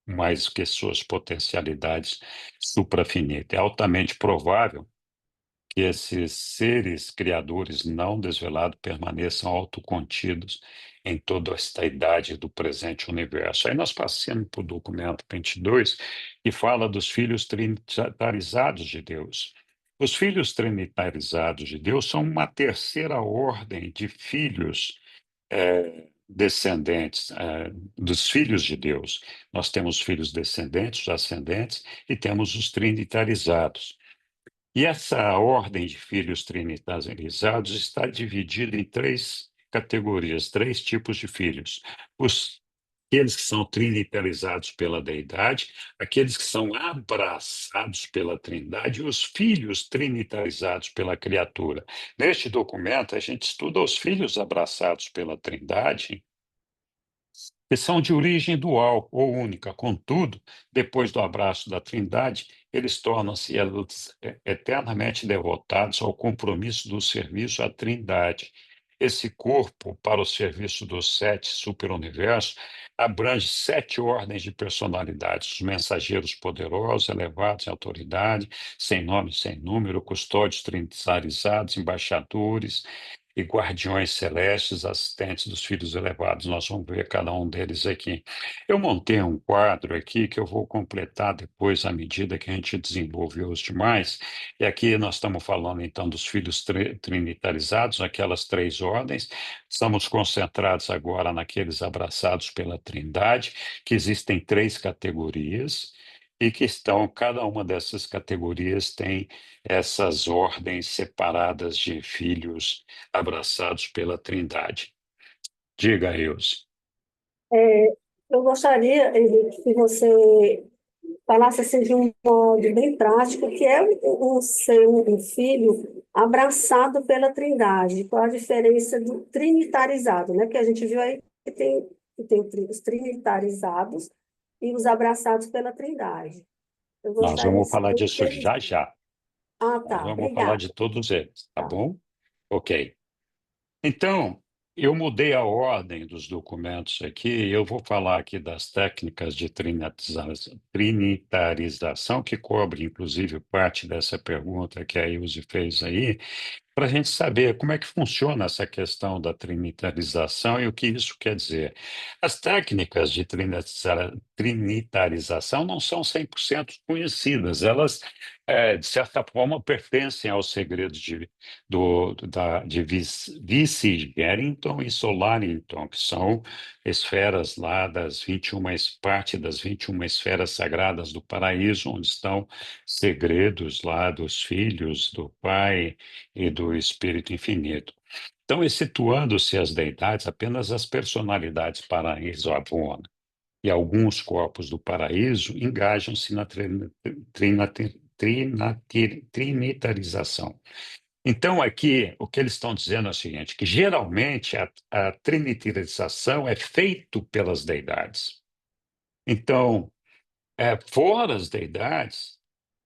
mais que suas potencialidades suprafinitas. É altamente provável que esses seres criadores não desvelados permaneçam autocontidos em toda esta idade do presente universo. Aí nós passamos para o documento 22, que fala dos filhos trinitarizados de Deus. Os filhos trinitarizados de Deus são uma terceira ordem de filhos descendentes dos filhos de Deus. Nós temos filhos descendentes, os ascendentes, e temos os trinitarizados. E essa ordem de filhos trinitarizados está dividida em três categorias, três tipos de filhos. Aqueles que são trinitarizados pela deidade, aqueles que são abraçados pela Trindade e os filhos trinitarizados pela criatura. Neste documento, a gente estuda os filhos abraçados pela Trindade, que são de origem dual ou única. Contudo, depois do abraço da Trindade, eles tornam-se eternamente devotados ao compromisso do serviço à Trindade. Esse corpo, para o serviço dos sete superuniversos, abrange sete ordens de personalidades: os mensageiros poderosos, elevados em autoridade, sem nome, sem número, custódios trinitarizados, embaixadores, e guardiões celestes, assistentes dos filhos elevados. Nós vamos ver cada um deles aqui. Eu montei um quadro aqui que eu vou completar depois à medida que a gente desenvolver os demais. E aqui nós estamos falando então dos filhos trinitarizados, aquelas três ordens. Estamos concentrados agora naqueles abraçados pela Trindade, que existem três categorias. E que estão, cada uma dessas categorias tem essas ordens separadas de filhos abraçados pela Trindade. Diga, Ilse.
É, eu gostaria, Henrique, que você falasse assim de um modo bem prático, que é ser um filho abraçado pela Trindade. Qual a diferença do trinitarizado, né? Porque a gente viu aí que tem os trinitarizados e os abraçados pela Trindade. Eu
Nós
gostaria de
vamos falar
saber o que
disso
eles...
já já.
Ah,
Nós
tá,
vamos falar de
obrigada.
todos eles, tá
Tá.
bom? Ok. Então, eu mudei a ordem dos documentos aqui, e eu vou falar aqui das técnicas de trinitarização, que cobre, inclusive, parte dessa pergunta que a Ilse fez aí, para a gente saber como é que funciona essa questão da trinitarização e o que isso quer dizer. As técnicas de trinitarização não são 100% conhecidas, elas, de certa forma, pertencem aos segredos de Vici-Gerrington e Solarington, que são esferas lá das 21, parte das 21 esferas sagradas do paraíso, onde estão segredos lá dos filhos, do Pai e do Espírito Infinito. Então, excetuando-se as deidades, apenas as personalidades paraíso Avona e alguns corpos do paraíso engajam-se na trinitarização. Então, aqui, o que eles estão dizendo é o seguinte, que geralmente a trinitarização é feita pelas deidades. Então, fora as deidades,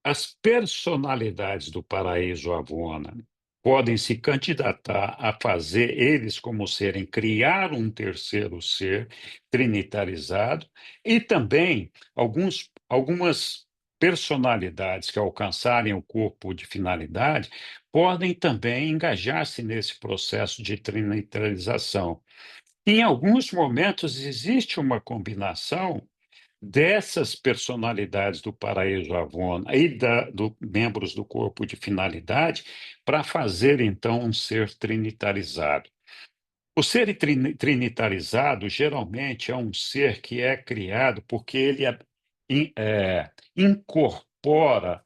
as personalidades do paraíso Avona podem se candidatar a fazer eles como serem, criar um terceiro ser trinitarizado e também algumas personalidades que alcançarem o corpo de finalidade podem também engajar-se nesse processo de trinitarização. Em alguns momentos existe uma combinação dessas personalidades do paraíso Avona e membros do corpo de finalidade para fazer, então, um ser trinitarizado. O ser trinitarizado geralmente é um ser que é criado porque ele incorpora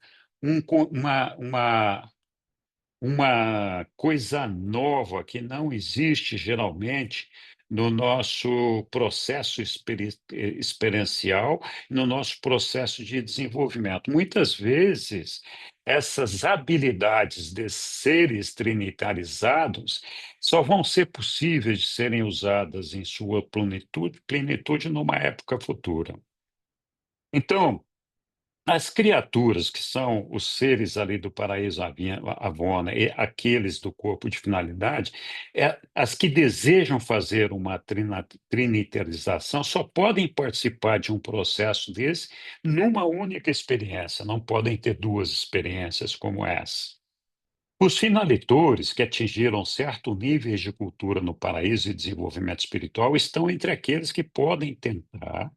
uma coisa nova que não existe geralmente no nosso processo experiencial, no nosso processo de desenvolvimento. Muitas vezes, essas habilidades de seres trinitarizados só vão ser possíveis de serem usadas em sua plenitude numa época futura. Então, As criaturas, que são os seres ali do paraíso Avona e aqueles do corpo de finalidade, as que desejam fazer uma trinitarização só podem participar de um processo desse numa única experiência, não podem ter duas experiências como essa. Os finalitores que atingiram certo nível de cultura no paraíso e desenvolvimento espiritual estão entre aqueles que podem tentar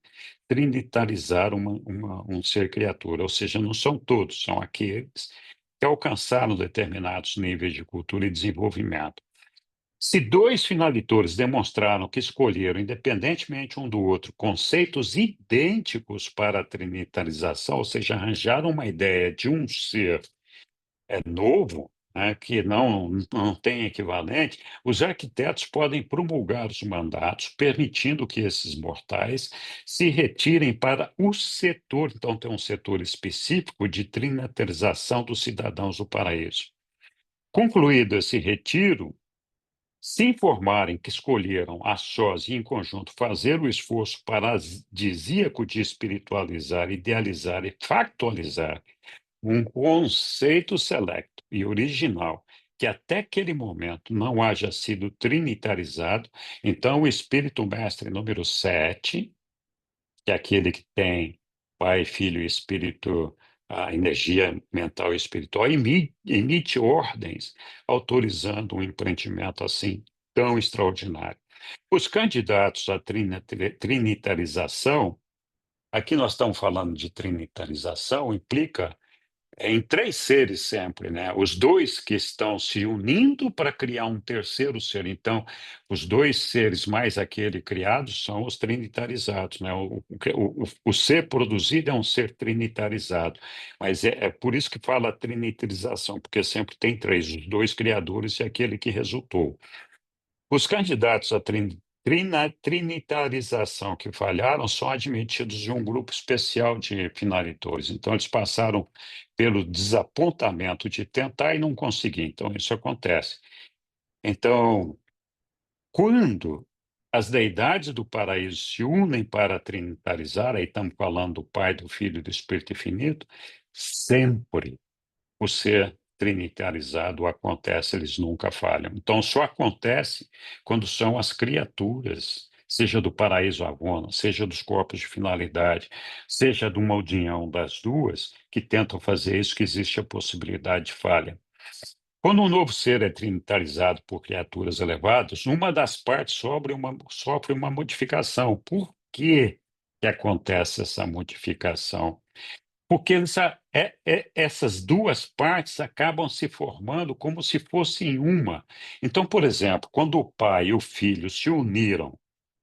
trinitarizar um ser criatura, ou seja, não são todos, são aqueles que alcançaram determinados níveis de cultura e desenvolvimento. Se dois finalitores demonstraram que escolheram, independentemente um do outro, conceitos idênticos para a trinitarização, ou seja, arranjaram uma ideia de um ser novo, né, que não tem equivalente, os arquitetos podem promulgar os mandatos, permitindo que esses mortais se retirem para o setor, então tem um setor específico de trinitarização dos cidadãos do paraíso. Concluído esse retiro, se informarem que escolheram a sós e em conjunto fazer o esforço paradisíaco de espiritualizar, idealizar e factualizar um conceito selecto e original que até aquele momento não haja sido trinitarizado, então o Espírito Mestre número 7, que é aquele que tem Pai, Filho e Espírito, a energia mental e espiritual, emite ordens autorizando um empreendimento assim tão extraordinário. Os candidatos à trinitarização, aqui nós estamos falando de trinitarização, implica em três seres sempre, né? Os dois que estão se unindo para criar um terceiro ser. Então, os dois seres mais aquele criado são os trinitarizados, né? O ser produzido é um ser trinitarizado, mas é por isso que fala trinitarização, porque sempre tem três, os dois criadores e aquele que resultou. Os candidatos à trinitarização que falharam são admitidos de um grupo especial de finalitores. Então, eles passaram pelo desapontamento de tentar e não conseguir. Então, isso acontece. Então, quando as deidades do paraíso se unem para trinitarizar, aí estamos falando do Pai, do Filho e do Espírito Infinito, sempre o ser trinitarizado acontece, eles nunca falham. Então, só acontece quando são as criaturas, seja do paraíso Avona, seja dos corpos de finalidade, seja de uma união das duas, que tentam fazer isso, que existe a possibilidade de falha. Quando um novo ser é trinitarizado por criaturas elevadas, uma das partes sofre uma modificação. Por que que acontece essa modificação? Porque essas duas partes acabam se formando como se fossem uma. Então, por exemplo, quando o Pai e o Filho se uniram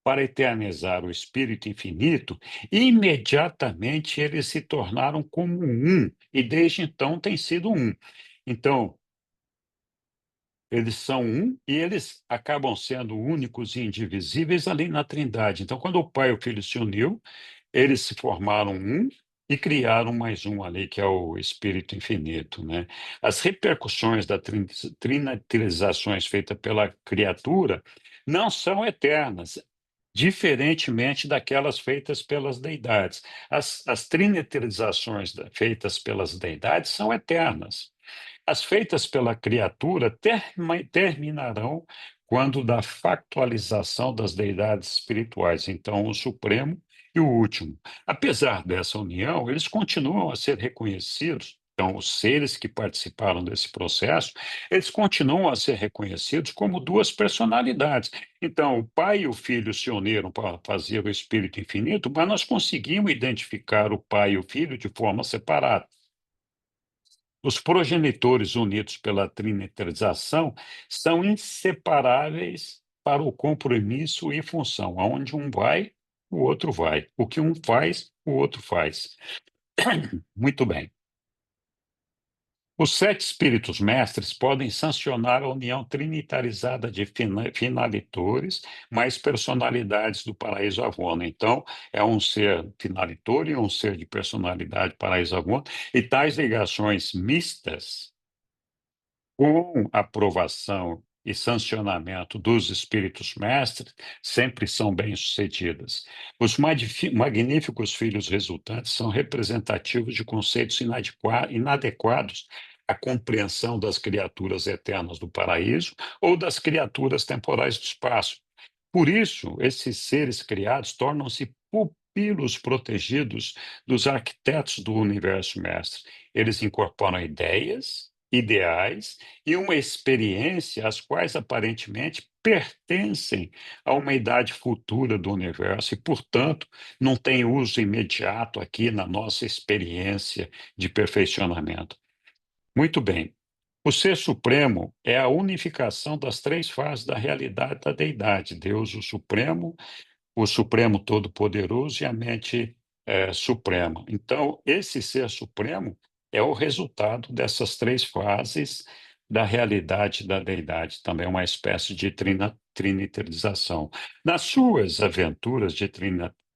para eternizar o Espírito Infinito, imediatamente eles se tornaram como um, e desde então tem sido um. Então, eles são um e eles acabam sendo únicos e indivisíveis ali na Trindade. Então, quando o Pai e o Filho se uniu, eles se formaram um e criaram mais um ali, que é o Espírito Infinito, né? As repercussões das trinitarizações feitas pela criatura não são eternas, diferentemente daquelas feitas pelas deidades. As trinitarizações feitas pelas deidades são eternas. As feitas pela criatura terminarão quando da factualização das deidades espirituais, então o Supremo e o Último. Apesar dessa união, eles continuam a ser reconhecidos. Então, os seres que participaram desse processo, eles continuam a ser reconhecidos como duas personalidades. Então, o Pai e o Filho se uniram para fazer o Espírito Infinito, mas nós conseguimos identificar o Pai e o Filho de forma separada. Os progenitores unidos pela trinitarização são inseparáveis para o compromisso e função. Aonde um vai, o outro vai. O que um faz, o outro faz. Muito bem. Os sete espíritos mestres podem sancionar a união trinitarizada de finalitores mais personalidades do paraíso Avona. Então, é um ser finalitor e um ser de personalidade paraíso Avona, e tais ligações mistas com aprovação e sancionamento dos espíritos mestres sempre são bem-sucedidas. Os magníficos filhos resultantes são representativos de conceitos inadequados à compreensão das criaturas eternas do paraíso ou das criaturas temporais do espaço. Por isso, esses seres criados tornam-se pupilos protegidos dos arquitetos do universo mestre. Eles incorporam ideias, ideais e uma experiência às quais aparentemente pertencem a uma idade futura do universo e, portanto, não têm uso imediato aqui na nossa experiência de perfeccionamento. Muito bem. O Ser Supremo é a unificação das três fases da realidade da deidade: Deus, o Supremo Todo-Poderoso e a mente suprema. Então, esse Ser Supremo é o resultado dessas três fases da realidade da deidade, também uma espécie de trinitarização. Nas suas aventuras de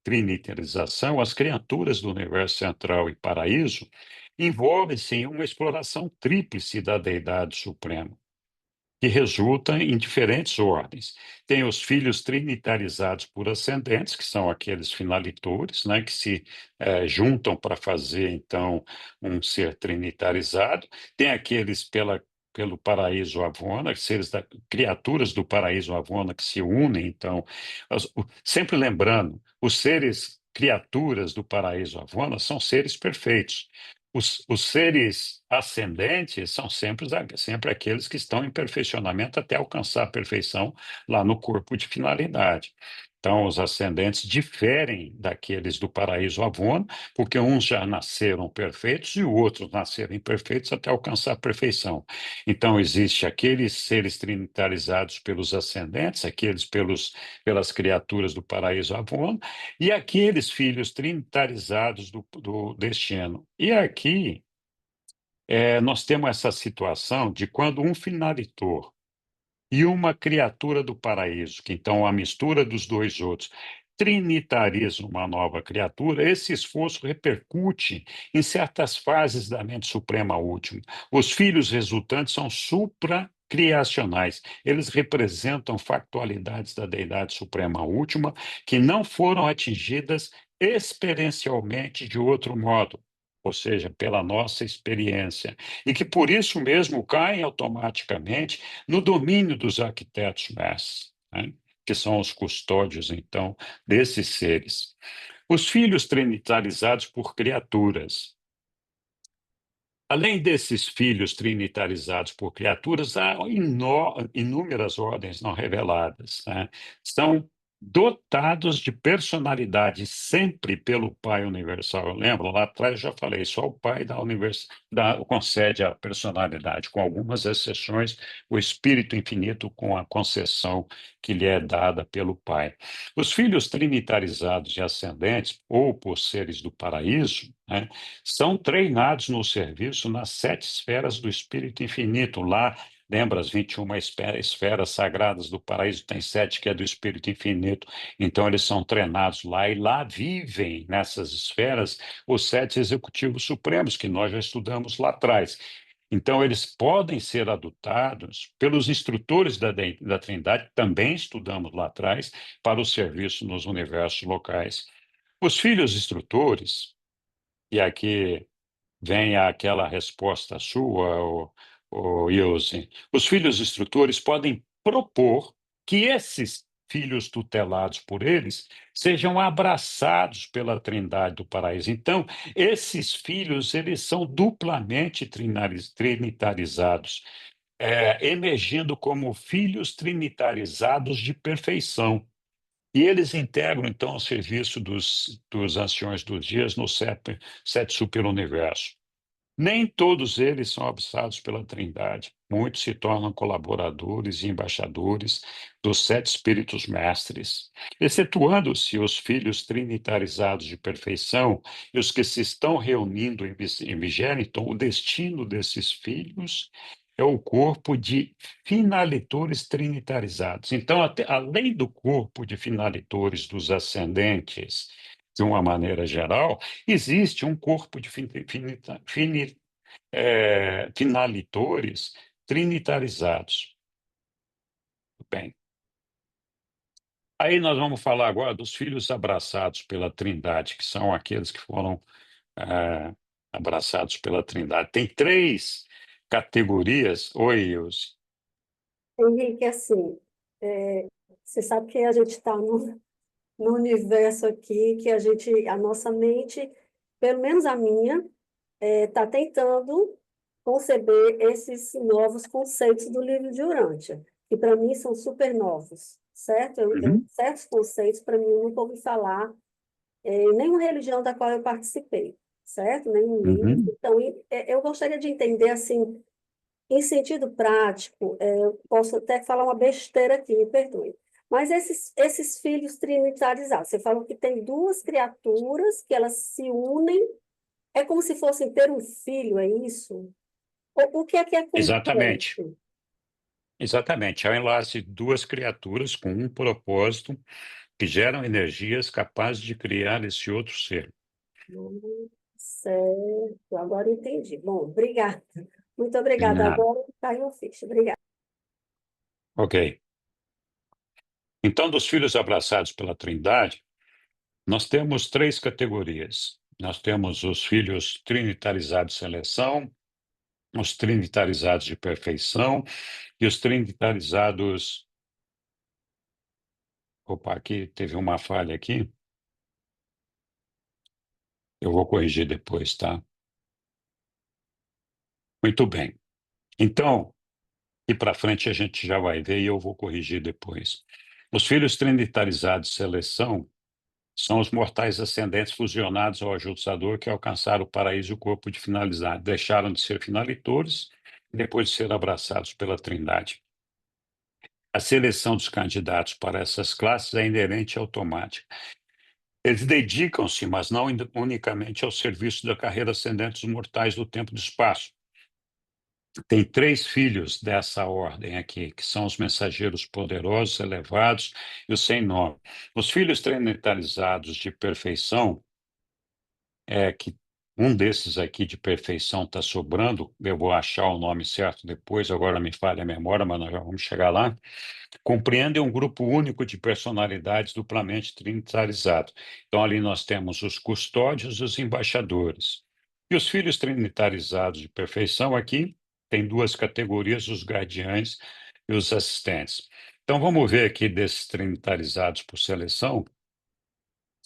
trinitarização, as criaturas do universo central e paraíso envolvem-se em uma exploração tríplice da deidade suprema, que resulta em diferentes ordens. Tem os filhos trinitarizados por ascendentes, que são aqueles finalitores, né, que se juntam para fazer, então, um ser trinitarizado. Tem aqueles pelo paraíso Avona, criaturas do paraíso Avona que se unem, então, sempre lembrando, os seres criaturas do paraíso Avona são seres perfeitos. Os seres ascendentes são sempre aqueles que estão em perfeccionamento até alcançar a perfeição lá no corpo de finalidade. Então, os ascendentes diferem daqueles do paraíso Avona, porque uns já nasceram perfeitos e outros nasceram imperfeitos até alcançar a perfeição. Então, existe aqueles seres trinitarizados pelos ascendentes, aqueles pelas criaturas do paraíso Avona, e aqueles filhos trinitarizados do destino. E aqui nós temos essa situação de quando um finalitor e uma criatura do paraíso, que então a mistura dos dois outros, trinitariza uma nova criatura, esse esforço repercute em certas fases da mente suprema última. Os filhos resultantes são supracriacionais. Eles representam factualidades da deidade suprema última que não foram atingidas experiencialmente de outro modo, ou seja, pela nossa experiência, e que por isso mesmo caem automaticamente no domínio dos arquitetos mestres, né? Que são os custódios, então, desses seres. Os filhos trinitarizados por criaturas. Além desses filhos trinitarizados por criaturas, há inúmeras ordens não reveladas, né? São dotados de personalidade sempre pelo Pai Universal. Eu lembro, lá atrás eu já falei, só o Pai concede a personalidade, com algumas exceções, o Espírito Infinito com a concessão que lhe é dada pelo Pai. Os filhos trinitarizados e ascendentes, ou por seres do paraíso, né, são treinados no serviço nas 7 esferas do Espírito Infinito. Lá, lembra, as 21 esferas sagradas do paraíso, tem 7 que é do Espírito Infinito. Então, eles são treinados lá e lá vivem nessas esferas os 7 executivos supremos, que nós já estudamos lá atrás. Então, eles podem ser adotados pelos instrutores da Trindade, também estudamos lá atrás, para o serviço nos universos locais. Os filhos instrutores, e aqui vem aquela resposta sua, Ilse. Os filhos instrutores podem propor que esses filhos tutelados por eles sejam abraçados pela Trindade do Paraíso. Então, esses filhos, eles são duplamente trinitarizados, emergindo como filhos trinitarizados de perfeição. E eles integram, então, o serviço dos anciões dos dias no sete superuniverso. Nem todos eles são abraçados pela Trindade. Muitos se tornam colaboradores e embaixadores dos 7 espíritos mestres, excetuando-se os filhos trinitarizados de perfeição e os que se estão reunindo em vigéliton. O destino desses filhos é o corpo de finalitores trinitarizados. Então, além do corpo de finalitores dos ascendentes, de uma maneira geral, existe um corpo de finalitores trinitarizados. Bem, aí nós vamos falar agora dos filhos abraçados pela Trindade, que são aqueles que foram abraçados pela Trindade. Tem três categorias. Oi, Ilse.
Henrique, assim, é, você sabe que a gente está no universo aqui, que a nossa mente, pelo menos a minha, está tentando conceber esses novos conceitos do livro de Urântia, que para mim são super novos, certo?
Uhum,
Certos conceitos, para mim, eu nunca ouvi falar em nenhuma religião da qual eu participei, certo? Nenhum livro.
uhum.
Então, eu gostaria de entender, assim, em sentido prático, eu posso até falar uma besteira aqui, me perdoe. Mas esses filhos trinitarizados, você falou que tem duas criaturas que elas se unem, é como se fossem ter um filho, é isso? O que é que
Exatamente.
acontece?
Exatamente. É o enlace de duas criaturas com um propósito que geram energias capazes de criar esse outro ser.
Certo, agora entendi. Bom, obrigada. Muito
De
obrigada.
nada.
Agora caiu a ficha. Obrigada.
Ok. Então, dos filhos abraçados pela Trindade, nós temos três categorias. Nós temos os filhos trinitarizados de seleção, os trinitarizados de perfeição e os trinitarizados. Opa, aqui teve uma falha aqui. Eu vou corrigir depois, tá? Muito bem. Então, e para frente a gente já vai ver e eu vou corrigir depois. Os filhos trinitarizados de seleção são os mortais ascendentes fusionados ao ajustador que alcançaram o paraíso e o corpo de finalidade. Deixaram de ser finalitores depois de ser abraçados pela Trindade. A seleção dos candidatos para essas classes é inerente e automática. Eles dedicam-se, mas não unicamente ao serviço da carreira ascendente dos mortais do tempo e do espaço. Tem três filhos dessa ordem aqui, que são os mensageiros poderosos, elevados e os sem nome. Os filhos trinitarizados de perfeição, que um desses aqui de perfeição está sobrando, eu vou achar o nome certo depois, agora me falha a memória, mas nós já vamos chegar lá. Compreendem um grupo único de personalidades duplamente trinitarizados. Então, ali nós temos os custódios e os embaixadores. E os filhos trinitarizados de perfeição aqui tem duas categorias, os guardiães e os assistentes. Então, vamos ver aqui desses trinitarizados por seleção,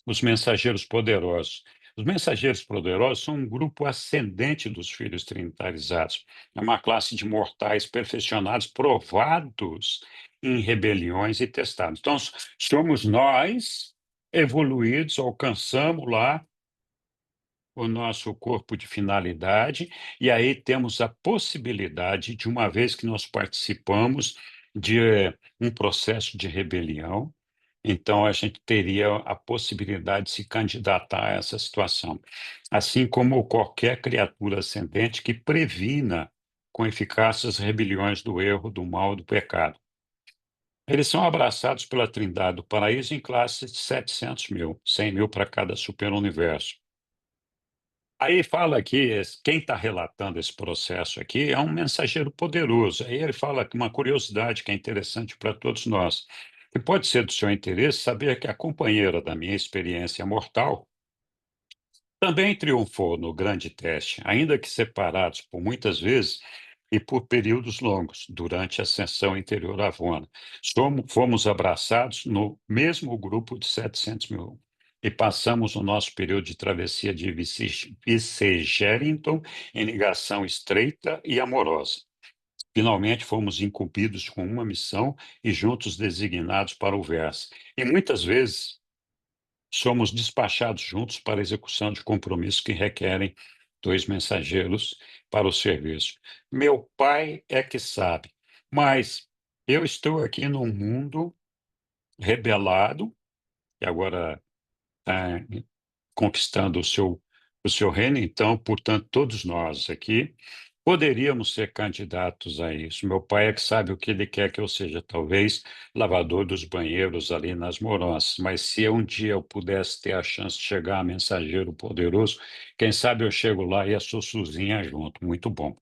os mensageiros poderosos. Os mensageiros poderosos são um grupo ascendente dos filhos trinitarizados. É uma classe de mortais perfeccionados, provados em rebeliões e testados. Então, somos nós evoluídos, alcançamos lá o nosso corpo de finalidade, e aí temos a possibilidade, de uma vez que nós participamos de um processo de rebelião, então a gente teria a possibilidade de se candidatar a essa situação. Assim como qualquer criatura ascendente que previna com eficácia as rebeliões do erro, do mal e do pecado. Eles são abraçados pela Trindade do Paraíso em classes de 700 mil, 100 mil para cada superuniverso. Aí fala aqui, quem está relatando esse processo aqui é um mensageiro poderoso. Aí ele fala que uma curiosidade que é interessante para todos nós, que pode ser do seu interesse saber que a companheira da minha experiência mortal também triunfou no grande teste, ainda que separados por muitas vezes e por períodos longos, durante a ascensão interior avona. Fomos abraçados no mesmo grupo de 700 mil e passamos o nosso período de travessia de Vice-Gerrington em ligação estreita e amorosa. Finalmente fomos incumbidos com uma missão e juntos designados para o verso. E muitas vezes somos despachados juntos para a execução de compromissos que requerem dois mensageiros para o serviço. Meu pai é que sabe, mas eu estou aqui num mundo rebelado, e agora está conquistando o seu reino, então, portanto, todos nós aqui poderíamos ser candidatos a isso. Meu pai é que sabe o que ele quer que eu seja, talvez lavador dos banheiros ali nas Morões, mas se um dia eu pudesse ter a chance de chegar a mensageiro poderoso, quem sabe eu chego lá e a Sussuzinha junto. Muito bom.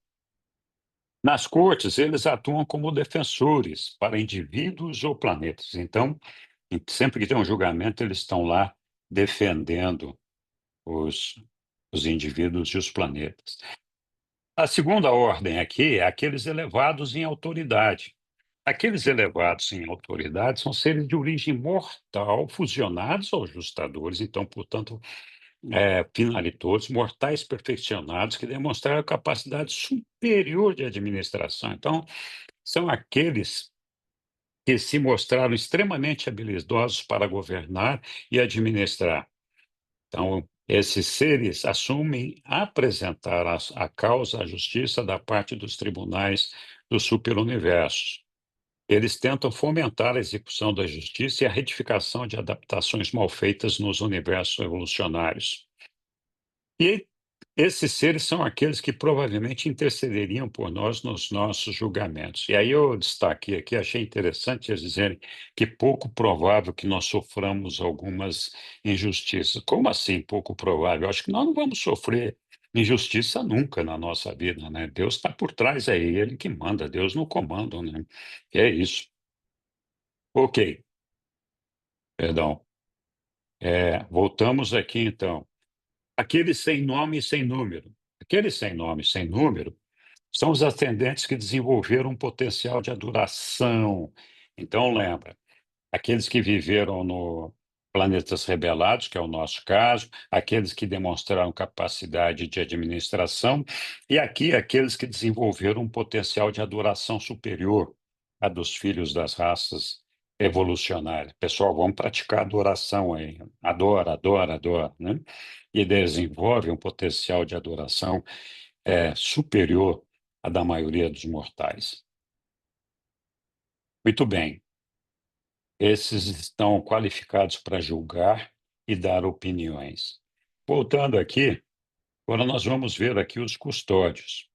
Nas cortes, eles atuam como defensores para indivíduos ou planetas. Então, sempre que tem um julgamento, eles estão lá defendendo os, os indivíduos e os planetas. A segunda ordem aqui é aqueles elevados em autoridade. Aqueles elevados em autoridade são seres de origem mortal, fusionados aos ajustadores, então, portanto, finalitores, mortais perfeccionados, que demonstraram capacidade superior de administração. Então, são aqueles que se mostraram extremamente habilidosos para governar e administrar. Então, esses seres assumem apresentar a causa à justiça da parte dos tribunais do superuniverso. Eles tentam fomentar a execução da justiça e a retificação de adaptações mal feitas nos universos evolucionários. E esses seres são aqueles que provavelmente intercederiam por nós nos nossos julgamentos. E aí eu destaquei aqui, achei interessante eles dizerem que pouco provável que nós soframos algumas injustiças. Como assim, pouco provável? Acho que nós não vamos sofrer injustiça nunca na nossa vida, né? Deus está por trás, é Ele que manda, Deus no comando, né? E é isso. Ok, perdão. Voltamos aqui então. Aqueles sem nome e sem número. Aqueles sem nome e sem número são os ascendentes que desenvolveram um potencial de adoração. Então, lembra, aqueles que viveram no planetas rebelados, que é o nosso caso, aqueles que demonstraram capacidade de administração, e aqui aqueles que desenvolveram um potencial de adoração superior à dos filhos das raças evolucionárias. Pessoal, vamos praticar adoração aí. Adora, adora, adora, né? E desenvolve um potencial de adoração superior à da maioria dos mortais. Muito bem. Esses estão qualificados para julgar e dar opiniões. Voltando aqui, agora nós vamos ver aqui os custódios,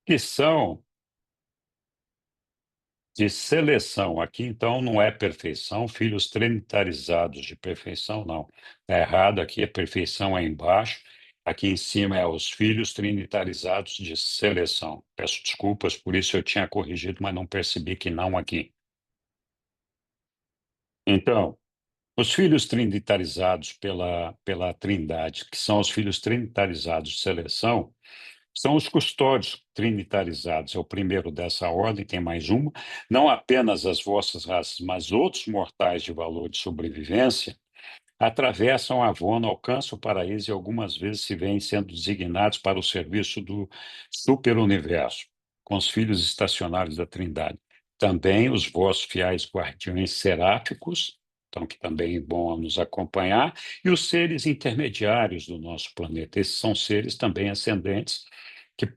que são de seleção. Aqui, então, não é perfeição, filhos trinitarizados de perfeição, não. Está errado, aqui a perfeição é embaixo, aqui em cima é os filhos trinitarizados de seleção. Peço desculpas, por isso eu tinha corrigido, mas não percebi que não aqui. Então, os filhos trinitarizados pela Trindade, que são os filhos trinitarizados de seleção, são os custódios trinitarizados. É o primeiro dessa ordem, tem mais uma. Não apenas as vossas raças, mas outros mortais de valor de sobrevivência atravessam a Avona, alcançam o paraíso e algumas vezes se veem sendo designados para o serviço do superuniverso, com os filhos estacionários da Trindade. Também os vossos fiéis guardiões seráficos, então que também vão nos acompanhar, e os seres intermediários do nosso planeta. Esses são seres também ascendentes que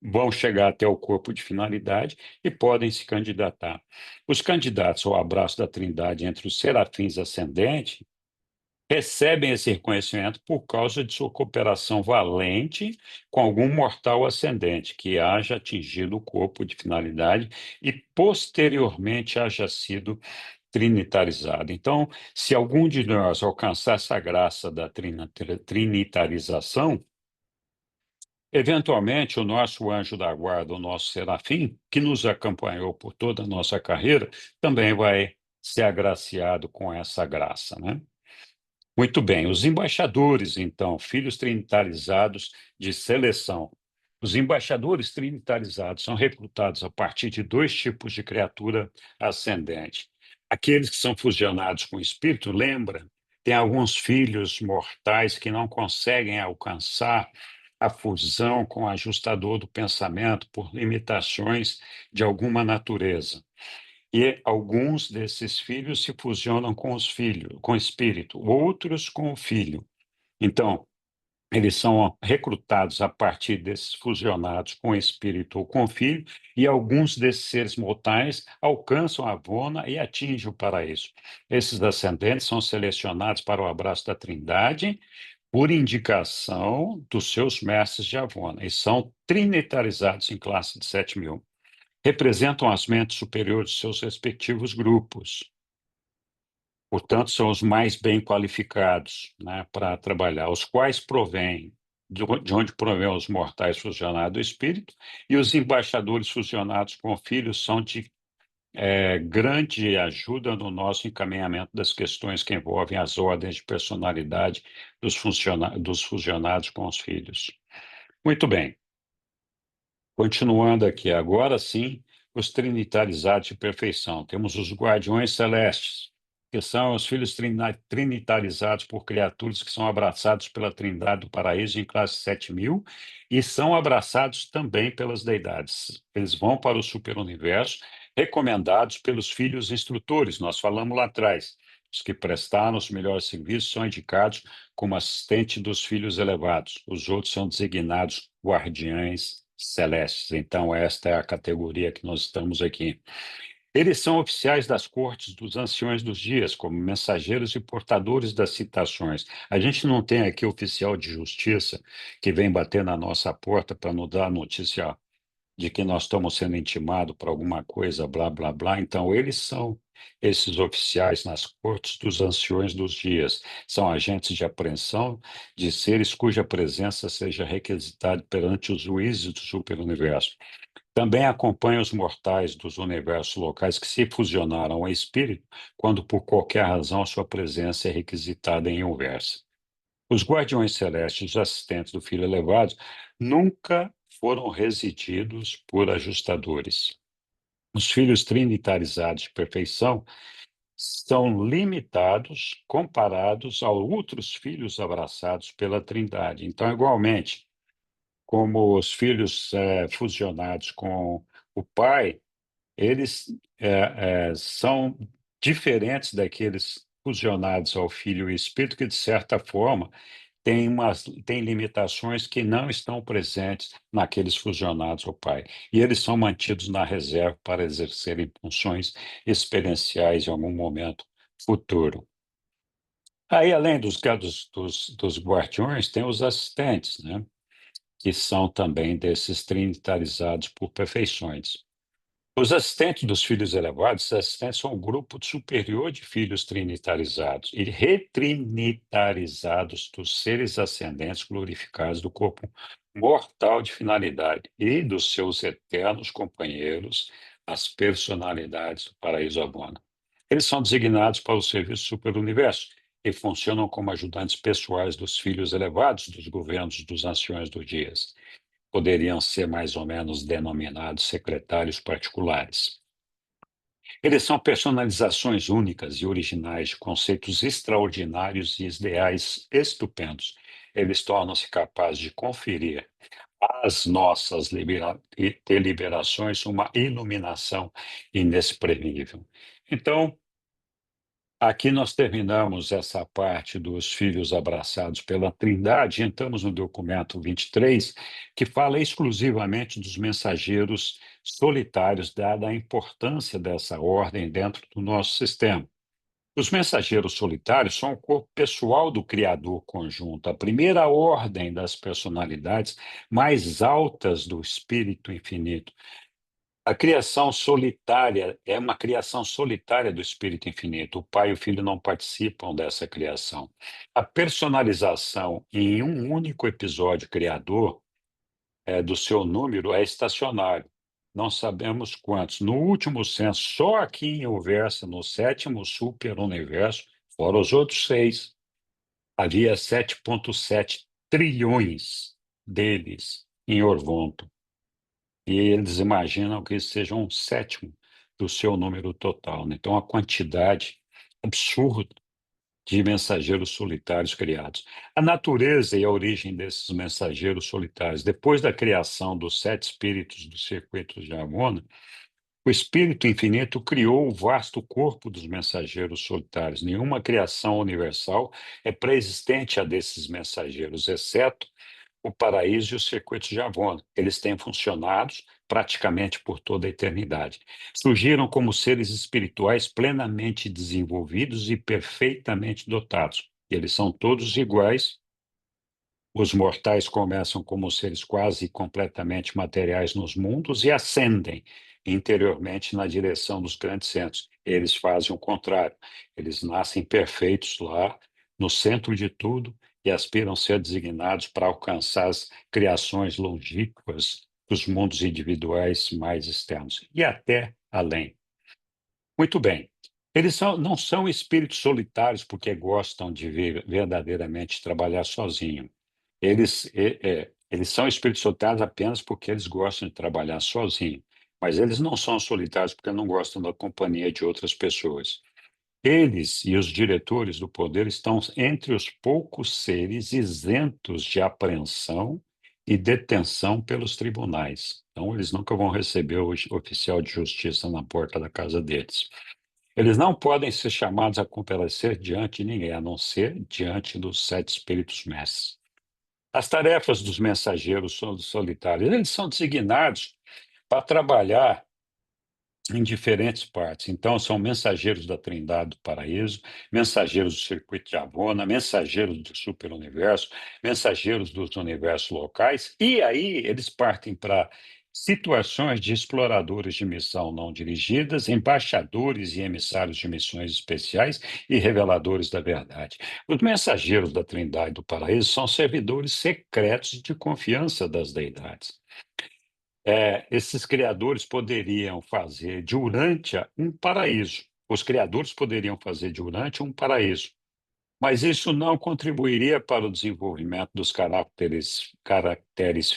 vão chegar até o corpo de finalidade e podem se candidatar. Os candidatos ao abraço da Trindade entre os serafins ascendentes recebem esse reconhecimento por causa de sua cooperação valente com algum mortal ascendente que haja atingido o corpo de finalidade e posteriormente haja sido trinitarizado. Então, se algum de nós alcançar essa graça da trinitarização, eventualmente o nosso anjo da guarda, o nosso serafim, que nos acompanhou por toda a nossa carreira, também vai ser agraciado com essa graça, né? Muito bem, os embaixadores, então, filhos trinitarizados de seleção. Os embaixadores trinitarizados são recrutados a partir de dois tipos de criatura ascendente. Aqueles que são fusionados com o espírito, lembra, tem alguns filhos mortais que não conseguem alcançar a fusão com o ajustador do pensamento por limitações de alguma natureza. E alguns desses filhos se fusionam com os filhos, com o espírito, outros com o filho. Então, eles são recrutados a partir desses fusionados com o espírito ou com o filho, e alguns desses seres mortais alcançam a Avona e atingem o paraíso. Esses ascendentes são selecionados para o abraço da Trindade por indicação dos seus mestres de Avona, e são trinitarizados em classe de 7.000. Representam as mentes superiores de seus respectivos grupos. Portanto, são os mais bem qualificados, né, para trabalhar, os quais provêm de onde provém os mortais fusionados do espírito, e os embaixadores fusionados com o Filho são de grande ajuda no nosso encaminhamento das questões que envolvem as ordens de personalidade dos fusionados com os filhos. Muito bem. Continuando aqui, agora sim, os trinitarizados de perfeição. Temos os guardiões celestes, que são os filhos trinitarizados por criaturas que são abraçados pela Trindade do Paraíso em classe 7000 e são abraçados também pelas deidades. Eles vão para o superuniverso, recomendados pelos filhos instrutores. Nós falamos lá atrás. Os que prestaram os melhores serviços são indicados como assistente dos filhos elevados. Os outros são designados guardiães celestes. Então, esta é a categoria que nós estamos aqui. Eles são oficiais das cortes dos anciões dos dias, como mensageiros e portadores das citações. A gente não tem aqui oficial de justiça que vem bater na nossa porta para nos dar a notícia de que nós estamos sendo intimados para alguma coisa, blá, blá, blá. Então, eles são esses oficiais nas cortes dos anciões dos dias. São agentes de apreensão de seres cuja presença seja requisitada perante os juízes do superuniverso. Também acompanham os mortais dos universos locais que se fusionaram ao espírito quando, por qualquer razão, sua presença é requisitada em inversa. Os guardiões celestes, os assistentes do Filho elevado, nunca foram resididos por ajustadores. Os filhos trinitarizados de perfeição são limitados comparados a outros filhos abraçados pela Trindade. Então, igualmente, como os filhos fusionados com o Pai, eles são diferentes daqueles fusionados ao Filho e Espírito, que, de certa forma, têm limitações que não estão presentes naqueles fusionados ao Pai. E eles são mantidos na reserva para exercerem funções experienciais em algum momento futuro. Aí, além dos guardiões, tem os assistentes, né? Que são também desses trinitarizados por perfeições. Os assistentes dos filhos elevados, os assistentes são um grupo superior de filhos trinitarizados e retrinitarizados dos seres ascendentes glorificados do corpo mortal de finalidade e dos seus eternos companheiros, as personalidades do paraíso abono. Eles são designados para o serviço superuniverso e funcionam como ajudantes pessoais dos filhos elevados dos governos dos anciões dos dias. Poderiam ser mais ou menos denominados secretários particulares. Eles são personalizações únicas e originais de conceitos extraordinários e ideais estupendos. Eles tornam-se capazes de conferir às nossas deliberações uma iluminação inexprimível. Então, aqui nós terminamos essa parte dos filhos abraçados pela Trindade, entramos no documento 23, que fala exclusivamente dos mensageiros solitários, dada a importância dessa ordem dentro do nosso sistema. Os mensageiros solitários são o corpo pessoal do Criador conjunto, a primeira ordem das personalidades mais altas do Espírito Infinito. A criação solitária é uma criação solitária do Espírito Infinito. O Pai e o Filho não participam dessa criação. A personalização em um único episódio criador do seu número é estacionário. Não sabemos quantos. No último censo, só aqui em Uversa, no sétimo superuniverso, fora os outros 6, havia 7,7 trilhões deles em Orvonto. E eles imaginam que isso seja um sétimo do seu número total, né? Então, a quantidade absurda de mensageiros solitários criados. A natureza e a origem desses mensageiros solitários. Depois da criação dos 7 espíritos do circuito de Harmona, o Espírito Infinito criou o vasto corpo dos mensageiros solitários. Nenhuma criação universal é pré-existente a desses mensageiros, exceto o paraíso e o circuito de Havona. Eles têm funcionado praticamente por toda a eternidade. Surgiram como seres espirituais plenamente desenvolvidos e perfeitamente dotados. Eles são todos iguais. Os mortais começam como seres quase completamente materiais nos mundos e ascendem interiormente na direção dos grandes centros. Eles fazem o contrário. Eles nascem perfeitos lá, no centro de tudo, e aspiram a ser designados para alcançar as criações longínquas dos mundos individuais mais externos e até além. Muito bem. Não são espíritos solitários porque gostam de verdadeiramente trabalhar sozinho. Eles são espíritos solitários apenas porque eles gostam de trabalhar sozinho. Mas eles não são solitários porque não gostam da companhia de outras pessoas. Eles e os diretores do poder estão entre os poucos seres isentos de apreensão e detenção pelos tribunais. Então, eles nunca vão receber o oficial de justiça na porta da casa deles. Eles não podem ser chamados a comparecer diante de ninguém, a não ser diante dos sete espíritos mestres. As tarefas dos mensageiros solitários, eles são designados para trabalhar em diferentes partes. Então, são mensageiros da Trindade do Paraíso, mensageiros do Circuito de Avona, mensageiros do Superuniverso, mensageiros dos universos locais, e aí eles partem para situações de exploradores de missão não dirigidas, embaixadores e emissários de missões especiais e reveladores da verdade. Os mensageiros da Trindade do Paraíso são servidores secretos de confiança das deidades. Esses criadores poderiam fazer de Urântia um paraíso. Os criadores poderiam fazer de Urântia um paraíso, mas isso não contribuiria para o desenvolvimento dos caracteres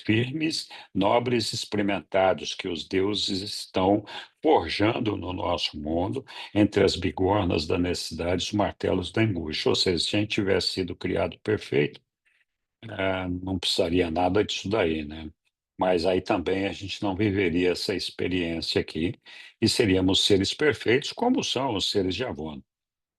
firmes, nobres, experimentados que os deuses estão forjando no nosso mundo, entre as bigornas da necessidade e os martelos da angústia. Ou seja, se a gente tivesse sido criado perfeito, não precisaria nada disso daí, né? Mas aí também a gente não viveria essa experiência aqui e seríamos seres perfeitos, como são os seres de Avon.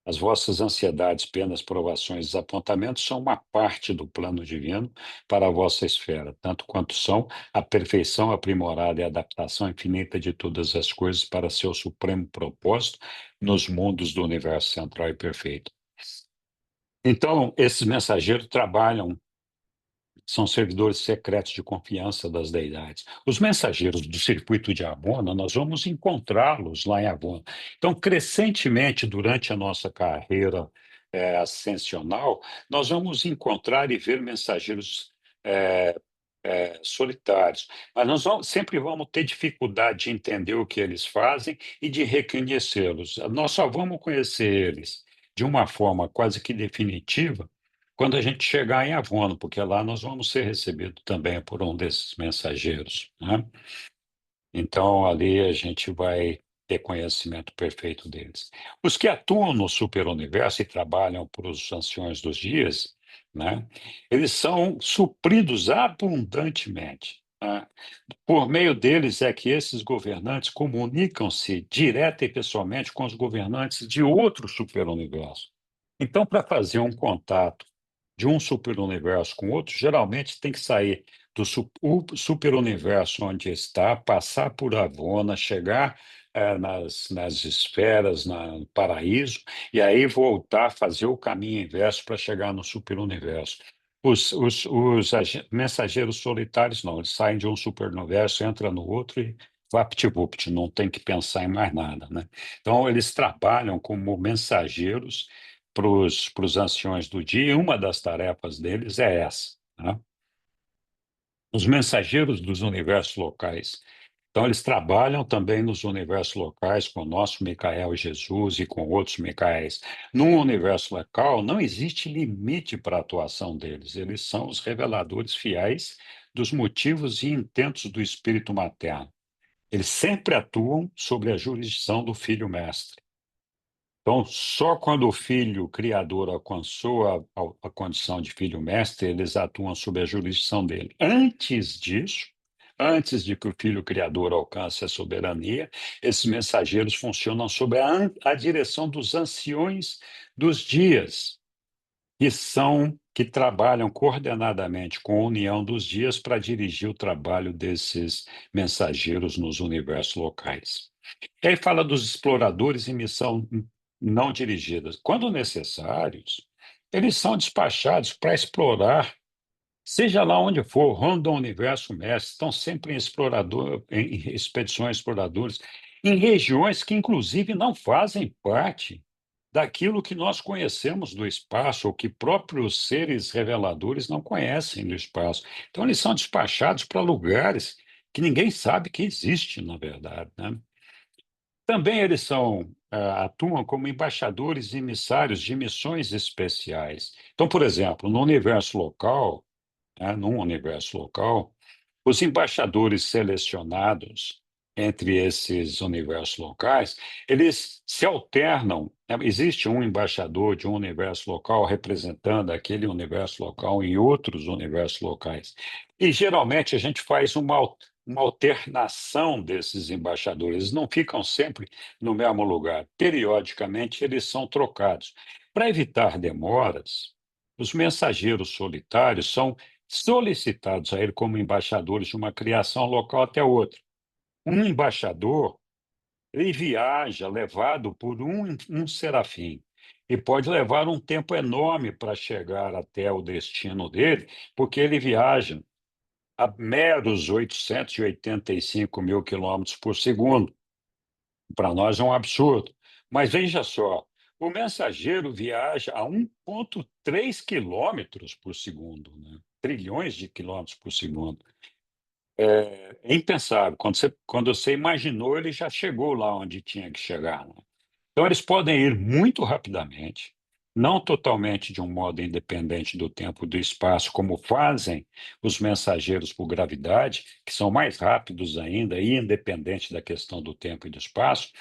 As vossas ansiedades, penas, provações, desapontamentos são uma parte do plano divino para a vossa esfera, tanto quanto são a perfeição aprimorada e a adaptação infinita de todas as coisas para seu supremo propósito nos mundos do universo central e perfeito. Então, esses mensageiros trabalham, são servidores secretos de confiança das deidades. Os mensageiros do circuito de Avona, nós vamos encontrá-los lá em Avona. Então, crescentemente, durante a nossa carreira ascensional, nós vamos encontrar e ver mensageiros solitários, mas sempre vamos ter dificuldade de entender o que eles fazem e de reconhecê-los. Nós só vamos conhecer eles de uma forma quase que definitiva quando a gente chegar em Avona, porque lá nós vamos ser recebidos também por um desses mensageiros, né? Então, ali a gente vai ter conhecimento perfeito deles. Os que atuam no superuniverso e trabalham para os anciões dos dias, né, eles são supridos abundantemente, né? Por meio deles é que esses governantes comunicam-se direta e pessoalmente com os governantes de outro superuniverso. Então, para fazer um contato de um superuniverso com outro, geralmente tem que sair do superuniverso onde está, passar por Avona, chegar nas esferas, no paraíso, e aí voltar, fazer o caminho inverso para chegar no superuniverso. Os mensageiros solitários, não, eles saem de um superuniverso, entram no outro e vapt-vupt, não tem que pensar em mais nada, né? Então, eles trabalham como mensageiros para os anciões do dia, e uma das tarefas deles é essa, né? Os mensageiros dos universos locais. Então, eles trabalham também nos universos locais com o nosso Micael Jesus e com outros Micaéis. No universo local, não existe limite para a atuação deles. Eles são os reveladores fiéis dos motivos e intentos do espírito materno. Eles sempre atuam sobre a jurisdição do filho mestre. Então, só quando o filho criador alcançou a condição de filho mestre, eles atuam sob a jurisdição dele. Antes disso, antes de que o filho criador alcance a soberania, esses mensageiros funcionam sob a direção dos anciões dos dias, que trabalham coordenadamente com a união dos dias para dirigir o trabalho desses mensageiros nos universos locais. E aí fala dos exploradores em missão não dirigidas. Quando necessários, eles são despachados para explorar, seja lá onde for, rondam o universo mestre, estão sempre em expedições exploradoras, em regiões que, inclusive, não fazem parte daquilo que nós conhecemos do espaço, ou que próprios seres reveladores não conhecem do espaço. Então, eles são despachados para lugares que ninguém sabe que existe, na verdade, né? Também eles atuam como embaixadores e emissários de missões especiais. Então, por exemplo, no universo local, né, num universo local, os embaixadores selecionados entre esses universos locais, eles se alternam, né? Existe um embaixador de um universo local representando aquele universo local em outros universos locais. E geralmente a gente faz uma alternação desses embaixadores, eles não ficam sempre no mesmo lugar. Periodicamente eles são trocados. Para evitar demoras, os mensageiros solitários são solicitados a ele como embaixadores de uma criação local até outra. Um embaixador, ele viaja levado por um serafim e pode levar um tempo enorme para chegar até o destino dele, porque ele viaja a meros 885 mil quilômetros por segundo. Para nós é um absurdo. Mas veja só, o mensageiro viaja a 1,3 quilômetros por segundo, né? Trilhões de quilômetros por segundo. É impensável. Quando você imaginou, ele já chegou lá onde tinha que chegar, né? Então, eles podem ir muito rapidamente, não totalmente de um modo independente do tempo e do espaço, como fazem os mensageiros por gravidade, que são mais rápidos ainda e independentes da questão do tempo e do espaço,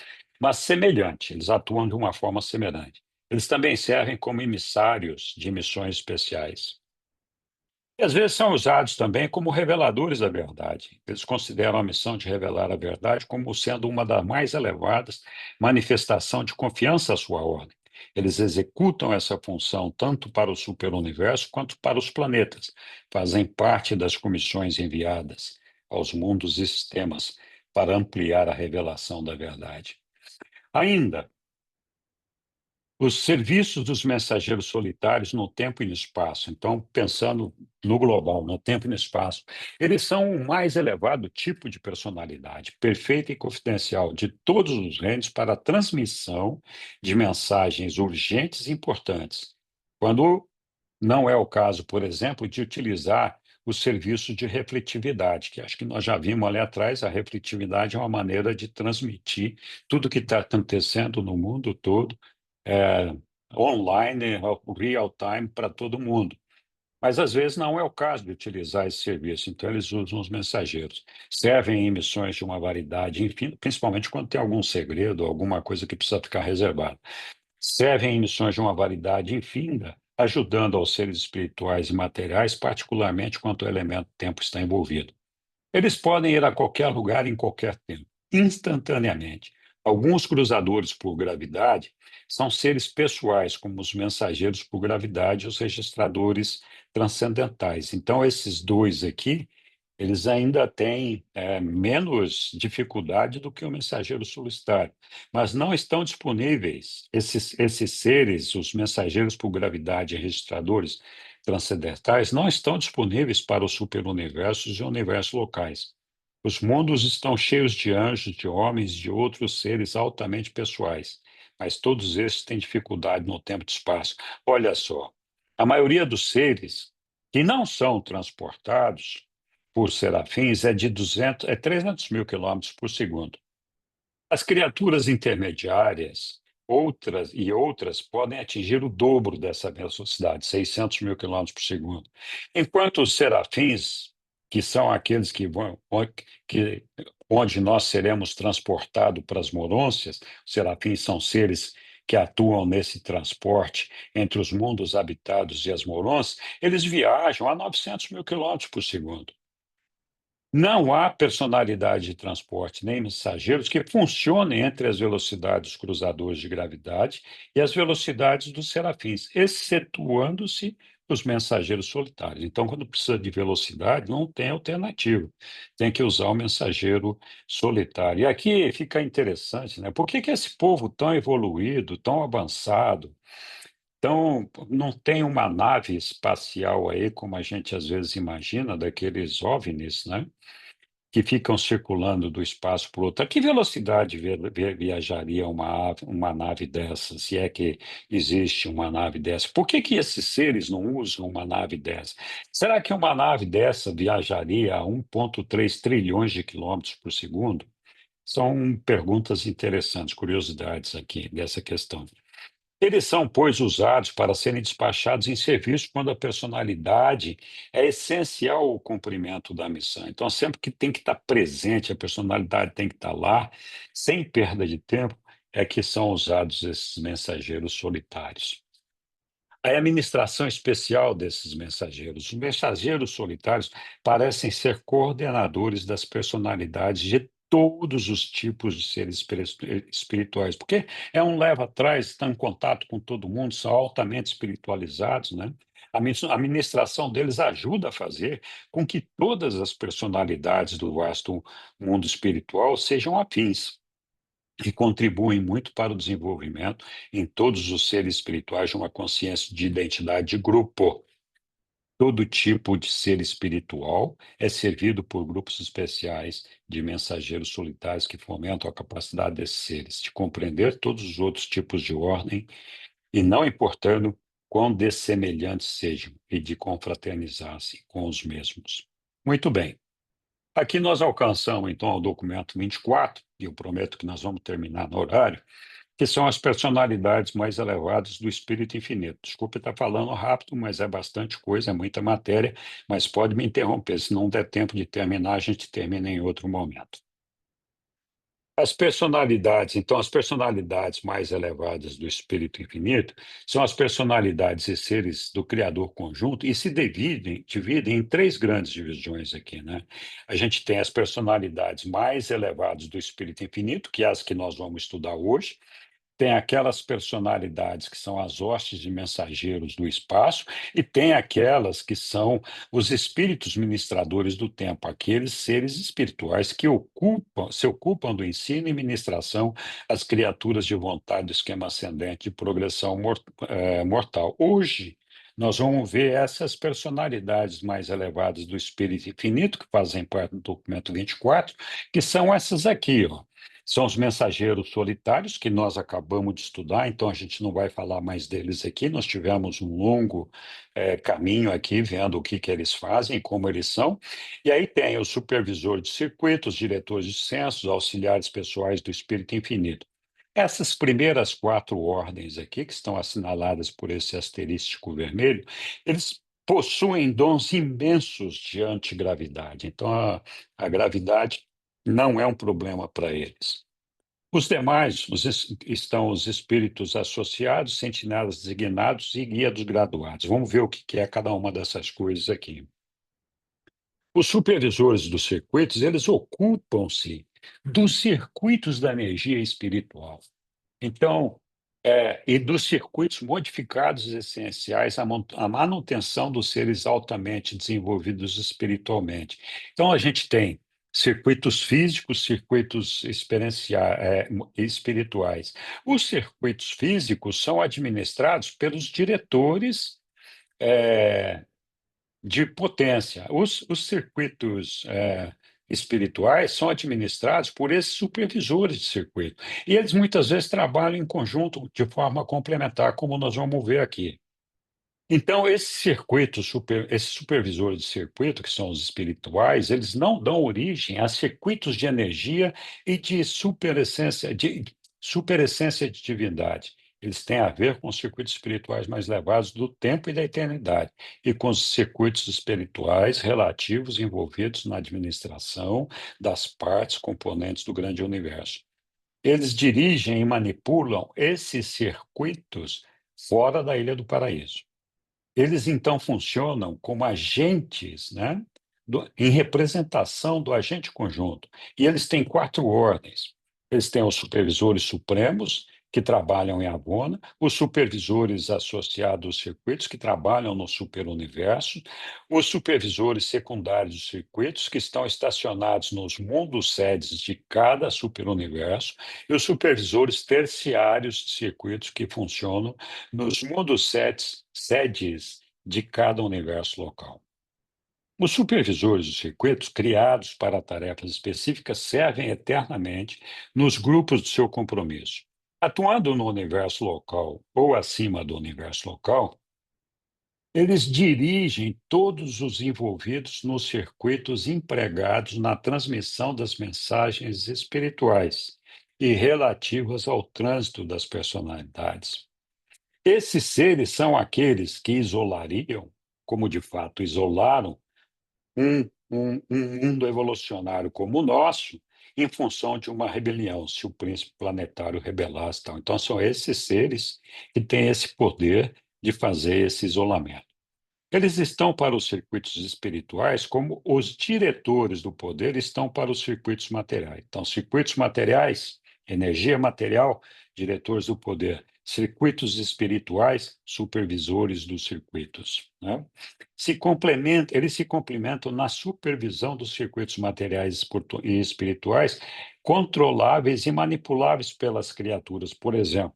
mas semelhante, eles atuam de uma forma semelhante. Eles também servem como emissários de missões especiais. E às vezes são usados também como reveladores da verdade. Eles consideram a missão de revelar a verdade como sendo uma das mais elevadas manifestação de confiança à sua ordem. Eles executam essa função tanto para o superuniverso quanto para os planetas. Fazem parte das comissões enviadas aos mundos e sistemas para ampliar a revelação da verdade. Ainda, os serviços dos mensageiros solitários no tempo e no espaço, então, pensando no global, no tempo e no espaço, eles são o mais elevado tipo de personalidade, perfeita e confidencial, de todos os reinos para a transmissão de mensagens urgentes e importantes. Quando não é o caso, por exemplo, de utilizar o serviço de refletividade, que acho que nós já vimos ali atrás, a refletividade é uma maneira de transmitir tudo o que está acontecendo no mundo todo, é, online, real time, para todo mundo. Mas às vezes não é o caso de utilizar esse serviço, então eles usam os mensageiros. Servem em missões de uma variedade, enfim, principalmente quando tem algum segredo, alguma coisa que precisa ficar reservada. Servem em missões de uma variedade infinda, ajudando aos seres espirituais e materiais, particularmente quando o elemento tempo está envolvido. Eles podem ir a qualquer lugar em qualquer tempo, instantaneamente. Alguns cruzadores por gravidade são seres pessoais, como os mensageiros por gravidade e os registradores transcendentais. Então, esses dois aqui, eles ainda têm menos dificuldade do que o mensageiro solitário, mas não estão disponíveis. Esses seres, os mensageiros por gravidade e registradores transcendentais, não estão disponíveis para os superuniversos e universos locais. Os mundos estão cheios de anjos, de homens, de outros seres altamente pessoais, mas todos esses têm dificuldade no tempo e espaço. Olha só, a maioria dos seres que não são transportados por serafins é de 300 mil quilômetros por segundo. As criaturas intermediárias, outras podem atingir o dobro dessa velocidade, 600 mil quilômetros por segundo. Enquanto os serafins, que são aqueles que, onde nós seremos transportados para as morôncias, os serafins são seres que atuam nesse transporte entre os mundos habitados e as morôncias, eles viajam a 900 mil quilômetros por segundo. Não há personalidade de transporte nem mensageiros que funcionem entre as velocidades dos cruzadores de gravidade e as velocidades dos serafins, excetuando-se os mensageiros solitários. Então, quando precisa de velocidade, não tem alternativa. Tem que usar o mensageiro solitário. E aqui fica interessante, né? Por que que esse povo tão evoluído, tão avançado, não tem uma nave espacial aí, como a gente às vezes imagina, daqueles OVNIs, né? que ficam circulando do espaço para o outro. A que velocidade viajaria uma nave dessas, se é que existe uma nave dessa? Por que que esses seres não usam uma nave dessa? Será que uma nave dessa viajaria a 1,3 trilhões de quilômetros por segundo? São perguntas interessantes, curiosidades aqui dessa questão. Eles são, pois, usados para serem despachados em serviço quando a personalidade é essencial ao cumprimento da missão. Então, sempre que tem que estar presente, a personalidade tem que estar lá, sem perda de tempo, é que são usados esses mensageiros solitários. A administração especial desses mensageiros. Os mensageiros solitários parecem ser coordenadores das personalidades de todos os tipos de seres espirituais, porque é um leva atrás, estão em contato com todo mundo, são altamente espiritualizados, né? A administração deles ajuda a fazer com que todas as personalidades do vasto mundo espiritual sejam afins e contribuem muito para o desenvolvimento em todos os seres espirituais de uma consciência de identidade de grupo. Todo tipo de ser espiritual é servido por grupos especiais de mensageiros solitários que fomentam a capacidade desses seres de compreender todos os outros tipos de ordem e, não importando quão dessemelhantes sejam, e de confraternizar-se com os mesmos. Muito bem. Aqui nós alcançamos, então, o documento 24, e eu prometo que nós vamos terminar no horário, que são as personalidades mais elevadas do Espírito Infinito. Desculpe estar falando rápido, mas é bastante coisa, é muita matéria, mas pode me interromper. Se não der tempo de terminar, a gente termina em outro momento. As personalidades, então, as personalidades mais elevadas do Espírito Infinito são as personalidades e seres do Criador conjunto e se dividem em três grandes divisões aqui, né? A gente tem as personalidades mais elevadas do Espírito Infinito, que é as que nós vamos estudar hoje. Tem aquelas personalidades que são as hostes de mensageiros do espaço, e tem aquelas que são os espíritos ministradores do tempo, aqueles seres espirituais que se ocupam do ensino e ministração às criaturas de vontade do esquema ascendente de progressão mortal. Hoje, nós vamos ver essas personalidades mais elevadas do espírito infinito, que fazem parte do documento 24, que são essas aqui, ó. São os mensageiros solitários, que nós acabamos de estudar, então a gente não vai falar mais deles aqui. Nós tivemos um longo caminho aqui, vendo o que eles fazem, como eles são. E aí tem o supervisor de circuitos, diretores de censos, auxiliares pessoais do Espírito Infinito. Essas primeiras quatro ordens aqui, que estão assinaladas por esse asterístico vermelho, eles possuem dons imensos de antigravidade. Então, a gravidade não é um problema para eles. Os demais estão os espíritos associados, sentinelas designados e guia dos graduados. Vamos ver o que é cada uma dessas coisas aqui. Os supervisores dos circuitos, eles ocupam-se dos circuitos da energia espiritual. Então, e dos circuitos modificados essenciais à manutenção dos seres altamente desenvolvidos espiritualmente. Então, a gente tem circuitos físicos, circuitos espirituais. Os circuitos físicos são administrados pelos diretores de potência. Os circuitos espirituais são administrados por esses supervisores de circuito. E eles muitas vezes trabalham em conjunto de forma complementar, como nós vamos ver aqui. Então, esses circuitos, esses supervisores de circuito, que são os espirituais, eles não dão origem a circuitos de energia e de superessência de divindade. Eles têm a ver com os circuitos espirituais mais elevados do tempo e da eternidade, e com os circuitos espirituais relativos envolvidos na administração das partes componentes do grande universo. Eles dirigem e manipulam esses circuitos fora da Ilha do Paraíso. Eles, então, funcionam como agentes, né, em representação do agente conjunto. E eles têm quatro ordens. Eles têm os supervisores supremos, que trabalham em Avona, os supervisores associados aos circuitos, que trabalham no superuniverso, os supervisores secundários dos circuitos, que estão estacionados nos mundos sedes de cada superuniverso, e os supervisores terciários de circuitos, que funcionam nos mundos sedes de cada universo local. Os supervisores dos circuitos, criados para tarefas específicas, servem eternamente nos grupos de seu compromisso. Atuando no universo local ou acima do universo local, eles dirigem todos os envolvidos nos circuitos empregados na transmissão das mensagens espirituais e relativas ao trânsito das personalidades. Esses seres são aqueles que isolariam, como de fato isolaram, um mundo evolucionário como o nosso, em função de uma rebelião, se o príncipe planetário rebelasse. Tal. Então, são esses seres que têm esse poder de fazer esse isolamento. Eles estão para os circuitos espirituais como os diretores do poder estão para os circuitos materiais. Então, circuitos materiais, energia material, diretores do poder. Circuitos espirituais, supervisores dos circuitos. Né? Eles se complementam na supervisão dos circuitos materiais e espirituais, controláveis e manipuláveis pelas criaturas. Por exemplo,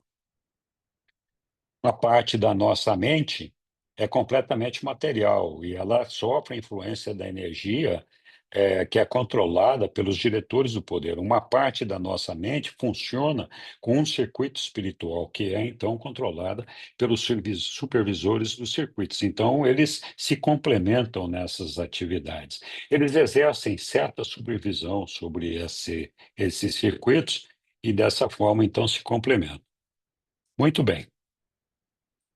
uma parte da nossa mente é completamente material e ela sofre a influência da energia que é controlada pelos diretores do poder. Uma parte da nossa mente funciona com um circuito espiritual que é então controlada pelos supervisores dos circuitos. Então, eles se complementam nessas atividades. Eles exercem certa supervisão sobre esses circuitos e dessa forma então se complementam. Muito bem.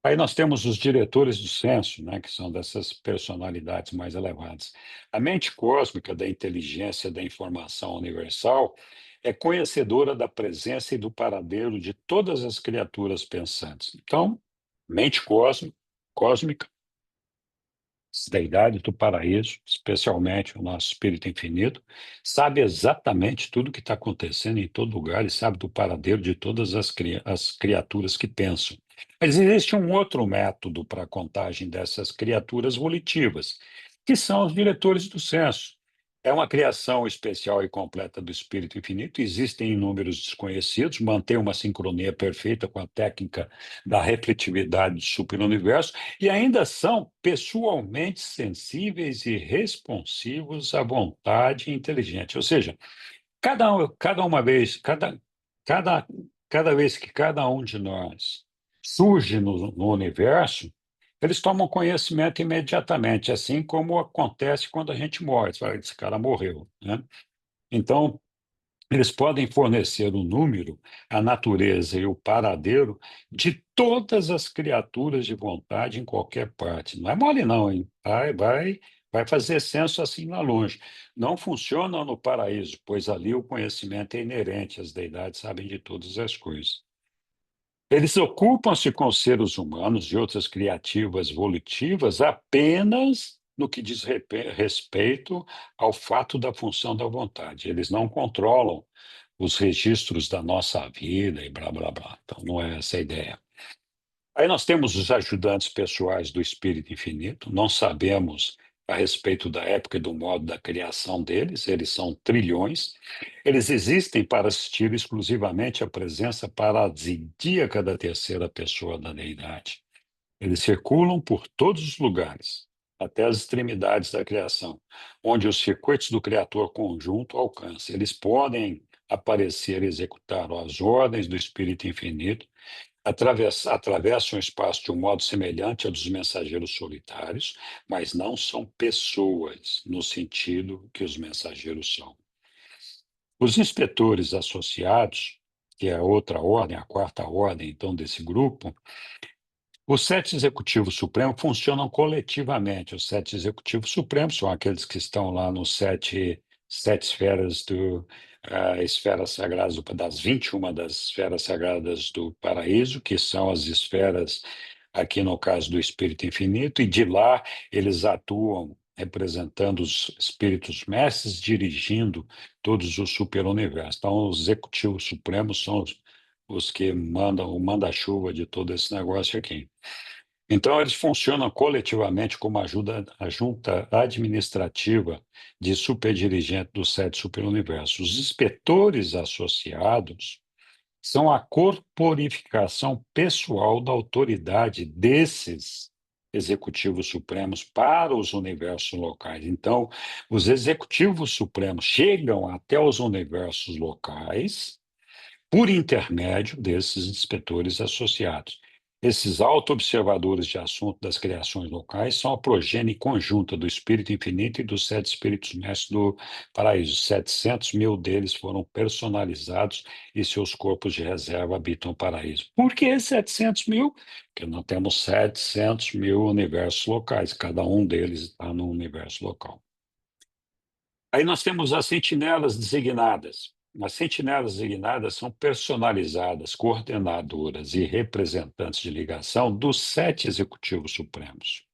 Aí nós temos os diretores do senso, né, que são dessas personalidades mais elevadas. A mente cósmica da inteligência da informação universal é conhecedora da presença e do paradeiro de todas as criaturas pensantes. Então, mente cósmica, deidade do paraíso, especialmente o nosso espírito infinito, sabe exatamente tudo o que está acontecendo em todo lugar e sabe do paradeiro de todas as criaturas que pensam. Mas existe um outro método para a contagem dessas criaturas volitivas, que são os diretores do senso. É uma criação especial e completa do Espírito Infinito. Existem inúmeros desconhecidos, mantém uma sincronia perfeita com a técnica da refletividade do superuniverso e ainda são pessoalmente sensíveis e responsivos à vontade inteligente. Ou seja, cada, cada vez que cada um de nós surge no universo, eles tomam conhecimento imediatamente, assim como acontece quando a gente morre. Você fala, esse cara morreu, né? Então, eles podem fornecer o número, a natureza e o paradeiro de todas as criaturas de vontade em qualquer parte. Não é mole, não, hein? Vai fazer censo assim lá longe. Não funciona no paraíso, pois ali o conhecimento é inerente, as deidades sabem de todas as coisas. Eles ocupam-se com os seres humanos e outras criativas volitivas apenas no que diz respeito ao fato da função da vontade. Eles não controlam os registros da nossa vida e blá, blá, blá. Então, não é essa a ideia. Aí nós temos os ajudantes pessoais do Espírito Infinito, não sabemos a respeito da época e do modo da criação deles, eles são trilhões. Eles existem para assistir exclusivamente à presença paradisíaca da terceira pessoa da deidade. Eles circulam por todos os lugares, até as extremidades da criação, onde os circuitos do Criador conjunto alcançam. Eles podem aparecer e executar as ordens do Espírito Infinito, atravessam o espaço de um modo semelhante ao dos mensageiros solitários, mas não são pessoas no sentido que os mensageiros são. Os inspetores associados, que é a outra ordem, a quarta ordem, então, desse grupo, os sete executivos supremos funcionam coletivamente. Os sete executivos supremos são aqueles que estão lá nos sete esferas esferas sagradas, das 21 das esferas sagradas do paraíso, que são as esferas, aqui no caso do Espírito Infinito, e de lá eles atuam representando os espíritos mestres, dirigindo todos os superuniversos. Então, os executivos supremos são os que mandam o manda-chuva de todo esse negócio aqui. Então, eles funcionam coletivamente como a junta administrativa de superdirigente dos sete superuniversos. Os inspetores associados são a corporificação pessoal da autoridade desses executivos supremos para os universos locais. Então, os executivos supremos chegam até os universos locais por intermédio desses inspetores associados. Esses auto-observadores de assunto das criações locais são a progenie conjunta do Espírito Infinito e dos 7 Espíritos Mestres do Paraíso. 700 mil deles foram personalizados e seus corpos de reserva habitam o paraíso. Por que 700 mil? Porque nós temos 700 mil universos locais, cada um deles está num universo local. Aí nós temos as sentinelas designadas. As sentinelas designadas são personalizadas, coordenadoras e representantes de ligação dos 7 executivos supremos.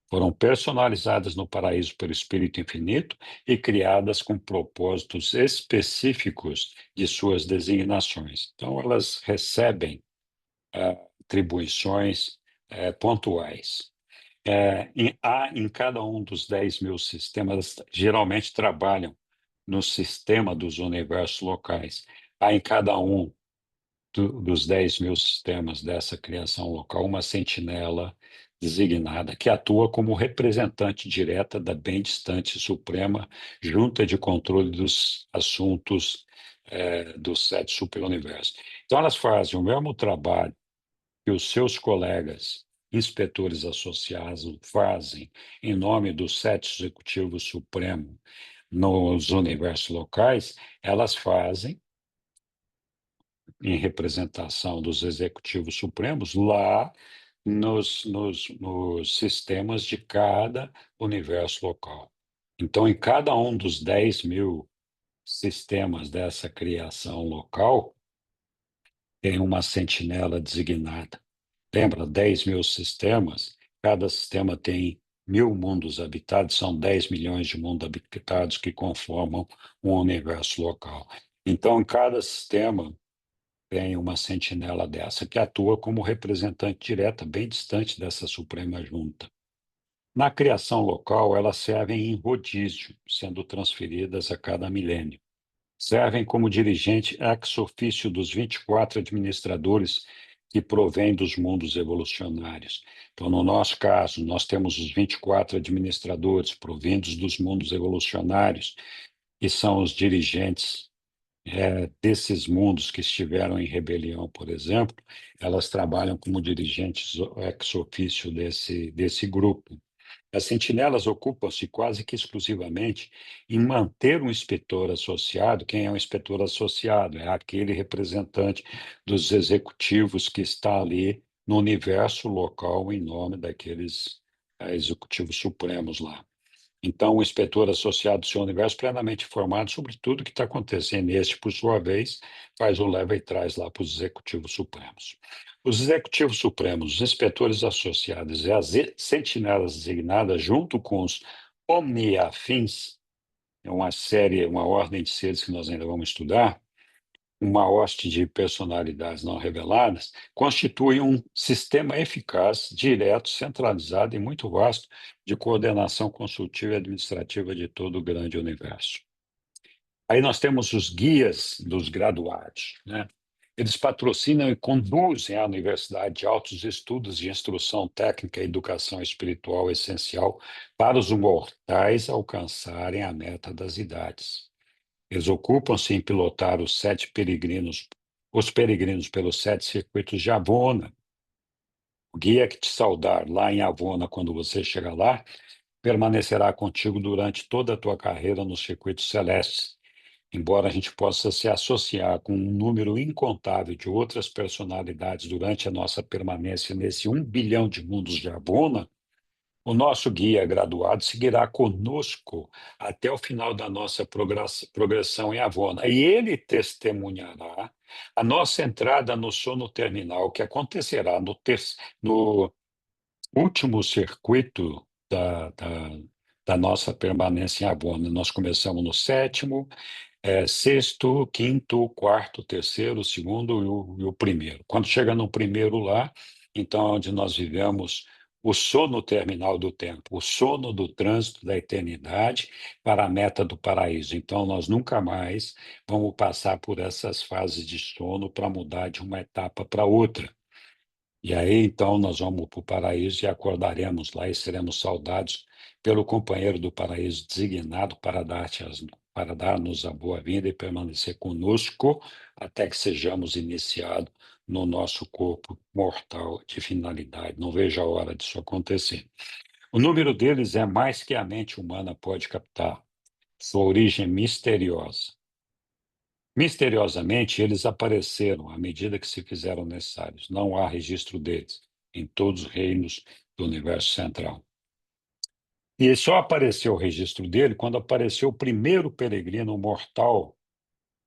Foram personalizadas no paraíso pelo Espírito Infinito e criadas com propósitos específicos de suas designações. Então, elas recebem atribuições pontuais. Há em cada um dos 10 mil sistemas, geralmente trabalham no sistema dos universos locais. Há em cada um dos 10 mil sistemas dessa criação local uma sentinela designada que atua como representante direta da bem distante suprema junta de controle dos assuntos dos 7 superuniversos. Então, elas fazem o mesmo trabalho que os seus colegas inspetores associados fazem em nome dos 7 executivos supremos nos universos locais, elas fazem em representação dos executivos supremos lá nos sistemas de cada universo local. Então, em cada um dos 10 mil sistemas dessa criação local, tem uma sentinela designada. Lembra, 10 mil sistemas, cada sistema tem 1.000 mundos habitados, são 10 milhões de mundos habitados que conformam um universo local. Então, em cada sistema tem uma sentinela dessa, que atua como representante direta, bem distante dessa Suprema Junta. Na criação local, elas servem em rodízio, sendo transferidas a cada milênio. Servem como dirigente ex officio dos 24 administradores que provém dos mundos evolucionários. Então, no nosso caso, nós temos os 24 administradores provindos dos mundos evolucionários, que são os dirigentes desses mundos que estiveram em rebelião, por exemplo, elas trabalham como dirigentes ex officio desse grupo. As sentinelas ocupam-se quase que exclusivamente em manter um inspetor associado. Quem é um inspetor associado? É aquele representante dos executivos que está ali no universo local em nome daqueles executivos supremos lá. Então, o inspetor associado do seu universo plenamente informado sobre tudo o que está acontecendo. E este, por sua vez, faz o leva e traz lá para os executivos supremos. Os executivos supremos, os inspetores associados e as sentinelas designadas, junto com os omniafins, é uma série, uma ordem de seres que nós ainda vamos estudar, uma hoste de personalidades não reveladas, constitui um sistema eficaz, direto, centralizado e muito vasto de coordenação consultiva e administrativa de todo o grande universo. Aí nós temos os guias dos graduados, né? Eles patrocinam e conduzem a universidade de altos estudos de instrução técnica e educação espiritual essencial para os mortais alcançarem a meta das idades. Eles ocupam-se em pilotar os peregrinos pelos 7 circuitos de Avona. O guia que te saudar lá em Avona, quando você chegar lá, permanecerá contigo durante toda a tua carreira nos circuitos celestes. Embora a gente possa se associar com um número incontável de outras personalidades durante a nossa permanência nesse 1 bilhão de mundos de Avona, o nosso guia graduado seguirá conosco até o final da nossa progressão em Avona. E ele testemunhará a nossa entrada no sono terminal, que acontecerá no último circuito da nossa permanência em Avona. Nós começamos no 7º, 6º, 5º, 4º, 3º, 2º e o 1º. Quando chega no 1º lá, então é onde nós vivemos o sono terminal do tempo, o sono do trânsito da eternidade para a meta do paraíso. Então, nós nunca mais vamos passar por essas fases de sono para mudar de uma etapa para outra. E aí, então, nós vamos para o paraíso e acordaremos lá e seremos saudados pelo companheiro do paraíso designado para dar-nos a boa-vinda e permanecer conosco até que sejamos iniciados no nosso corpo mortal de finalidade. Não vejo a hora disso acontecer. O número deles é mais que a mente humana pode captar. Sua origem misteriosa. Misteriosamente, eles apareceram à medida que se fizeram necessários. Não há registro deles em todos os reinos do universo central. E só apareceu o registro dele quando apareceu o primeiro peregrino mortal.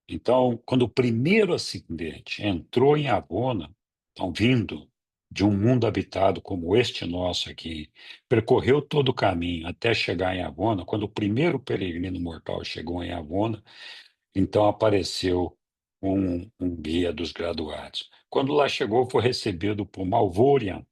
Então, quando o primeiro ascendente entrou em Avona, então vindo de um mundo habitado como este nosso aqui, percorreu todo o caminho até chegar em Avona, quando o primeiro peregrino mortal chegou em Avona, então apareceu um guia dos graduados. Quando lá chegou, foi recebido por Malvorian,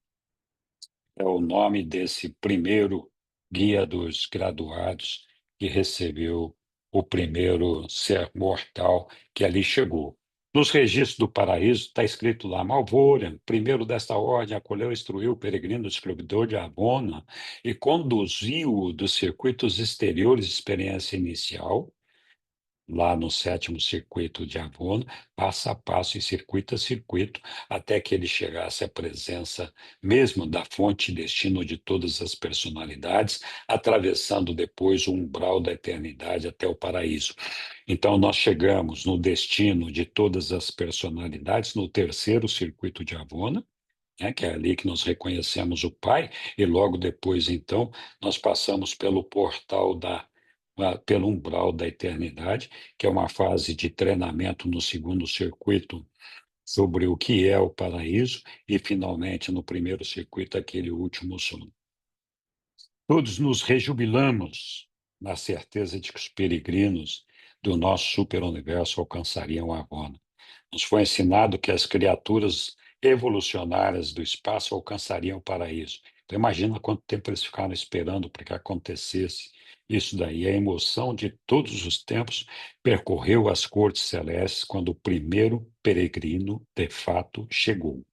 é o nome desse primeiro guia dos graduados que recebeu o primeiro ser mortal que ali chegou. Nos registros do paraíso está escrito lá, Malvorian, primeiro desta ordem, acolheu e instruiu o peregrino descobridor de Abona e conduziu-o dos circuitos exteriores de experiência inicial, lá no sétimo circuito de Avona, passo a passo e circuito a circuito, até que ele chegasse à presença mesmo da fonte e destino de todas as personalidades, atravessando depois o umbral da eternidade até o paraíso. Então, nós chegamos no destino de todas as personalidades, no terceiro circuito de Avona, né, que é ali que nós reconhecemos o Pai, e logo depois, então, nós passamos pelo portal pelo umbral da eternidade, que é uma fase de treinamento no segundo circuito sobre o que é o paraíso, e finalmente no primeiro circuito, aquele último sono. Todos nos rejubilamos na certeza de que os peregrinos do nosso superuniverso alcançariam a Avona. Nos foi ensinado que as criaturas evolucionárias do espaço alcançariam o paraíso. Então, imagina quanto tempo eles ficaram esperando para que acontecesse isso daí. A emoção de todos os tempos percorreu as cortes celestes quando o primeiro peregrino, de fato, chegou.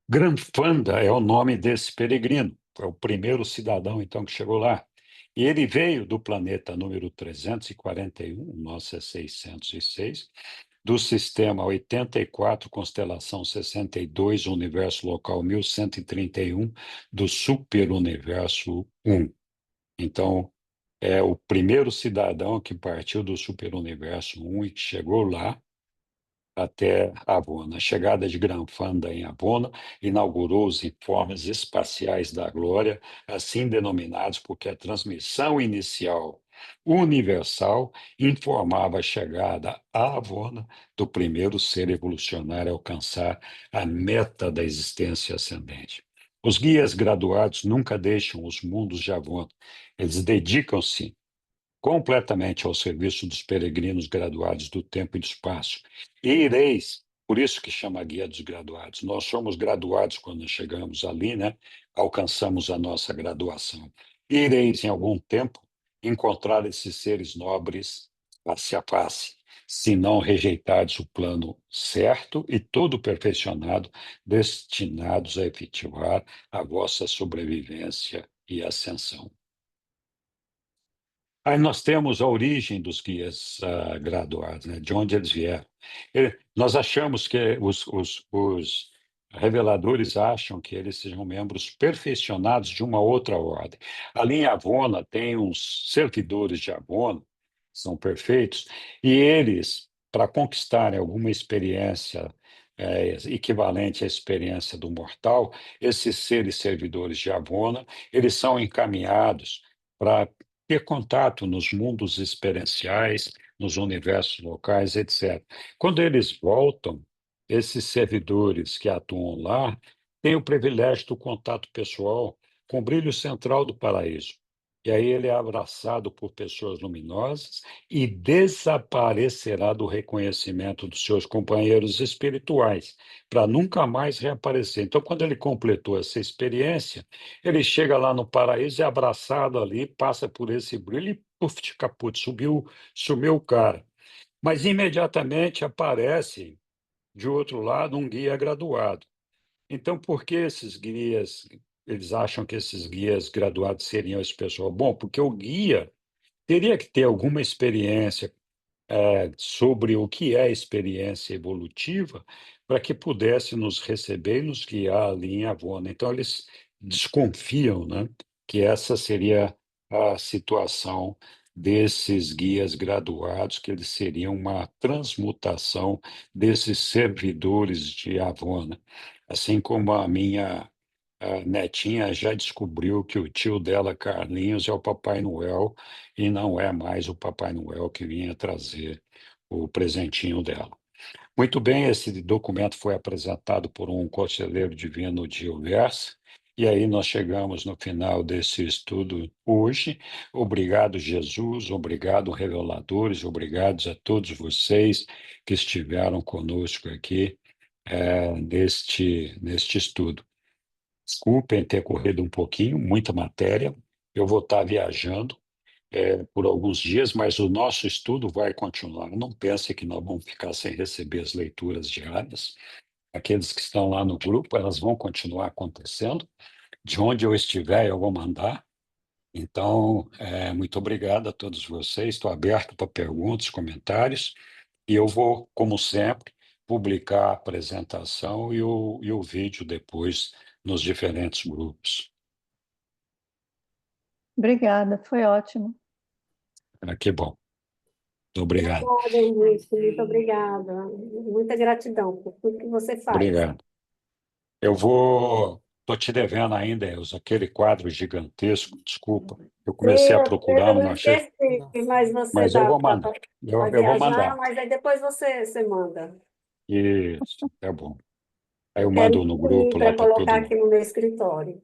Granfanda é o nome desse peregrino. Foi o primeiro cidadão, então, que chegou lá. E ele veio do planeta número 341, nosso é 606, do sistema 84, constelação 62, universo local 1131, do superuniverso 1. Então, é o primeiro cidadão que partiu do superuniverso 1 e que chegou lá até Avona. A chegada de Granfanda em Avona inaugurou os informes espaciais da glória, assim denominados porque a transmissão inicial universal informava a chegada a Avona do primeiro ser evolucionário a alcançar a meta da existência ascendente. Os guias graduados nunca deixam os mundos de Avona. Eles dedicam-se completamente ao serviço dos peregrinos graduados do tempo e do espaço. E ireis, por isso que chama Guia dos Graduados. Nós somos graduados quando chegamos ali, né? Alcançamos a nossa graduação. Ireis, em algum tempo, encontrar esses seres nobres face a face, se não rejeitados o plano certo e todo perfeccionado, destinados a efetivar a vossa sobrevivência e ascensão. Aí nós temos a origem dos guias graduados, né, de onde eles vieram. Nós achamos que os reveladores acham que eles sejam membros perfeccionados de uma outra ordem. Ali em Avona tem uns servidores de Avona, são perfeitos, e eles, para conquistarem alguma experiência equivalente à experiência do mortal, esses seres servidores de Avona, eles são encaminhados para ter contato nos mundos experienciais, nos universos locais, etc. Quando eles voltam, esses servidores que atuam lá têm o privilégio do contato pessoal com o brilho central do paraíso. E aí ele é abraçado por pessoas luminosas e desaparecerá do reconhecimento dos seus companheiros espirituais, para nunca mais reaparecer. Então, quando ele completou essa experiência, ele chega lá no paraíso, é abraçado ali, passa por esse brilho e, puf, de caput, sumiu o cara. Mas imediatamente aparece, de outro lado, um guia graduado. Então, por que esses guias, eles acham que esses guias graduados seriam esse pessoal? Bom, porque o guia teria que ter alguma experiência sobre o que é experiência evolutiva, para que pudesse nos receber e nos guiar ali em Avona. Então, eles desconfiam, né, que essa seria a situação desses guias graduados, que eles seriam uma transmutação desses servidores de Avona. Assim como a netinha já descobriu que o tio dela, Carlinhos, é o Papai Noel e não é mais o Papai Noel que vinha trazer o presentinho dela. Muito bem, esse documento foi apresentado por um conselheiro divino de Ulversa, e aí nós chegamos no final desse estudo hoje. Obrigado, Jesus, obrigado, reveladores, obrigados a todos vocês que estiveram conosco aqui neste estudo. Desculpem ter corrido um pouquinho, muita matéria. Eu vou estar viajando por alguns dias, mas o nosso estudo vai continuar. Não pense que nós vamos ficar sem receber as leituras diárias. Aqueles que estão lá no grupo, elas vão continuar acontecendo. De onde eu estiver, eu vou mandar. Então, muito obrigado a todos vocês. Estou aberto para perguntas, comentários, e eu vou, como sempre, publicar a apresentação e o vídeo depois nos diferentes grupos.
Obrigada, foi ótimo.
Que bom. Muito obrigado.
Obrigada, Henrique, muito obrigada. Muita gratidão por tudo que você faz.
Obrigado. Estou te devendo ainda, Elza, aquele quadro gigantesco, desculpa. Eu comecei a procurar,
Eu
mas
não
não achei.
esqueci, mas você
Mas eu
dá
vou
para
mandar. Eu vou
viajar,
mandar.
mas aí depois você manda.
Isso, tá bom. Aí eu
Eu quero
mando no grupo lá
para
para
colocar
todo
aqui
mundo.
no meu escritório.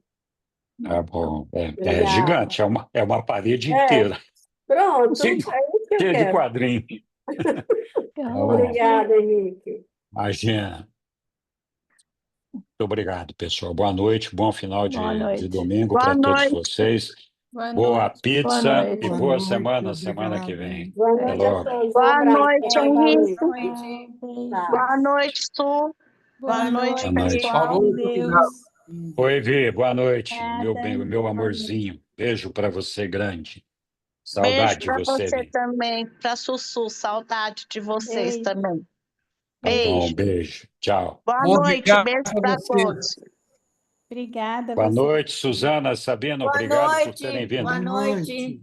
Tá bom. É
Obrigada.
gigante, é uma parede
É,
inteira.
pronto,
Cheio
é isso que eu
cheio de
quero.
quadrinho. Tá bom.
Obrigada, Henrique.
Imagina. Muito obrigado, pessoal. Boa noite, bom final
Boa
de
noite.
domingo
Boa
para todos
noite.
vocês.
Boa
Boa
noite.
pizza
noite.
e
Boa
boa
noite,
semana que vem.
obrigado.
Boa
Até
noite a
logo.
todos. Um
Boa
abraço.
noite,
Tchau,
Henrique.
Tchau.
Noite.
Tá.
Boa noite, Su. Boa noite,
Boa noite.
pessoal.
Falou,
Deus.
Oi, Vi, boa noite,
Obrigada.
meu amorzinho. Beijo para você grande.
Beijo
Saudade de
para
você,
você
Vi.
também, para Sussu. Saudade de vocês
Beijo.
também.
Tá bom,
Beijo.
beijo. Tchau.
Boa noite.
Obrigado
Beijo
a
para
você.
todos.
Obrigada.
Boa
Você.
noite, Suzana, Sabina,
Boa
obrigado por terem
noite.
vindo.
Boa noite.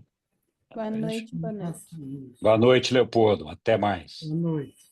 Boa noite. Boa noite.
Boa noite, Leopoldo. Até mais.
Boa noite.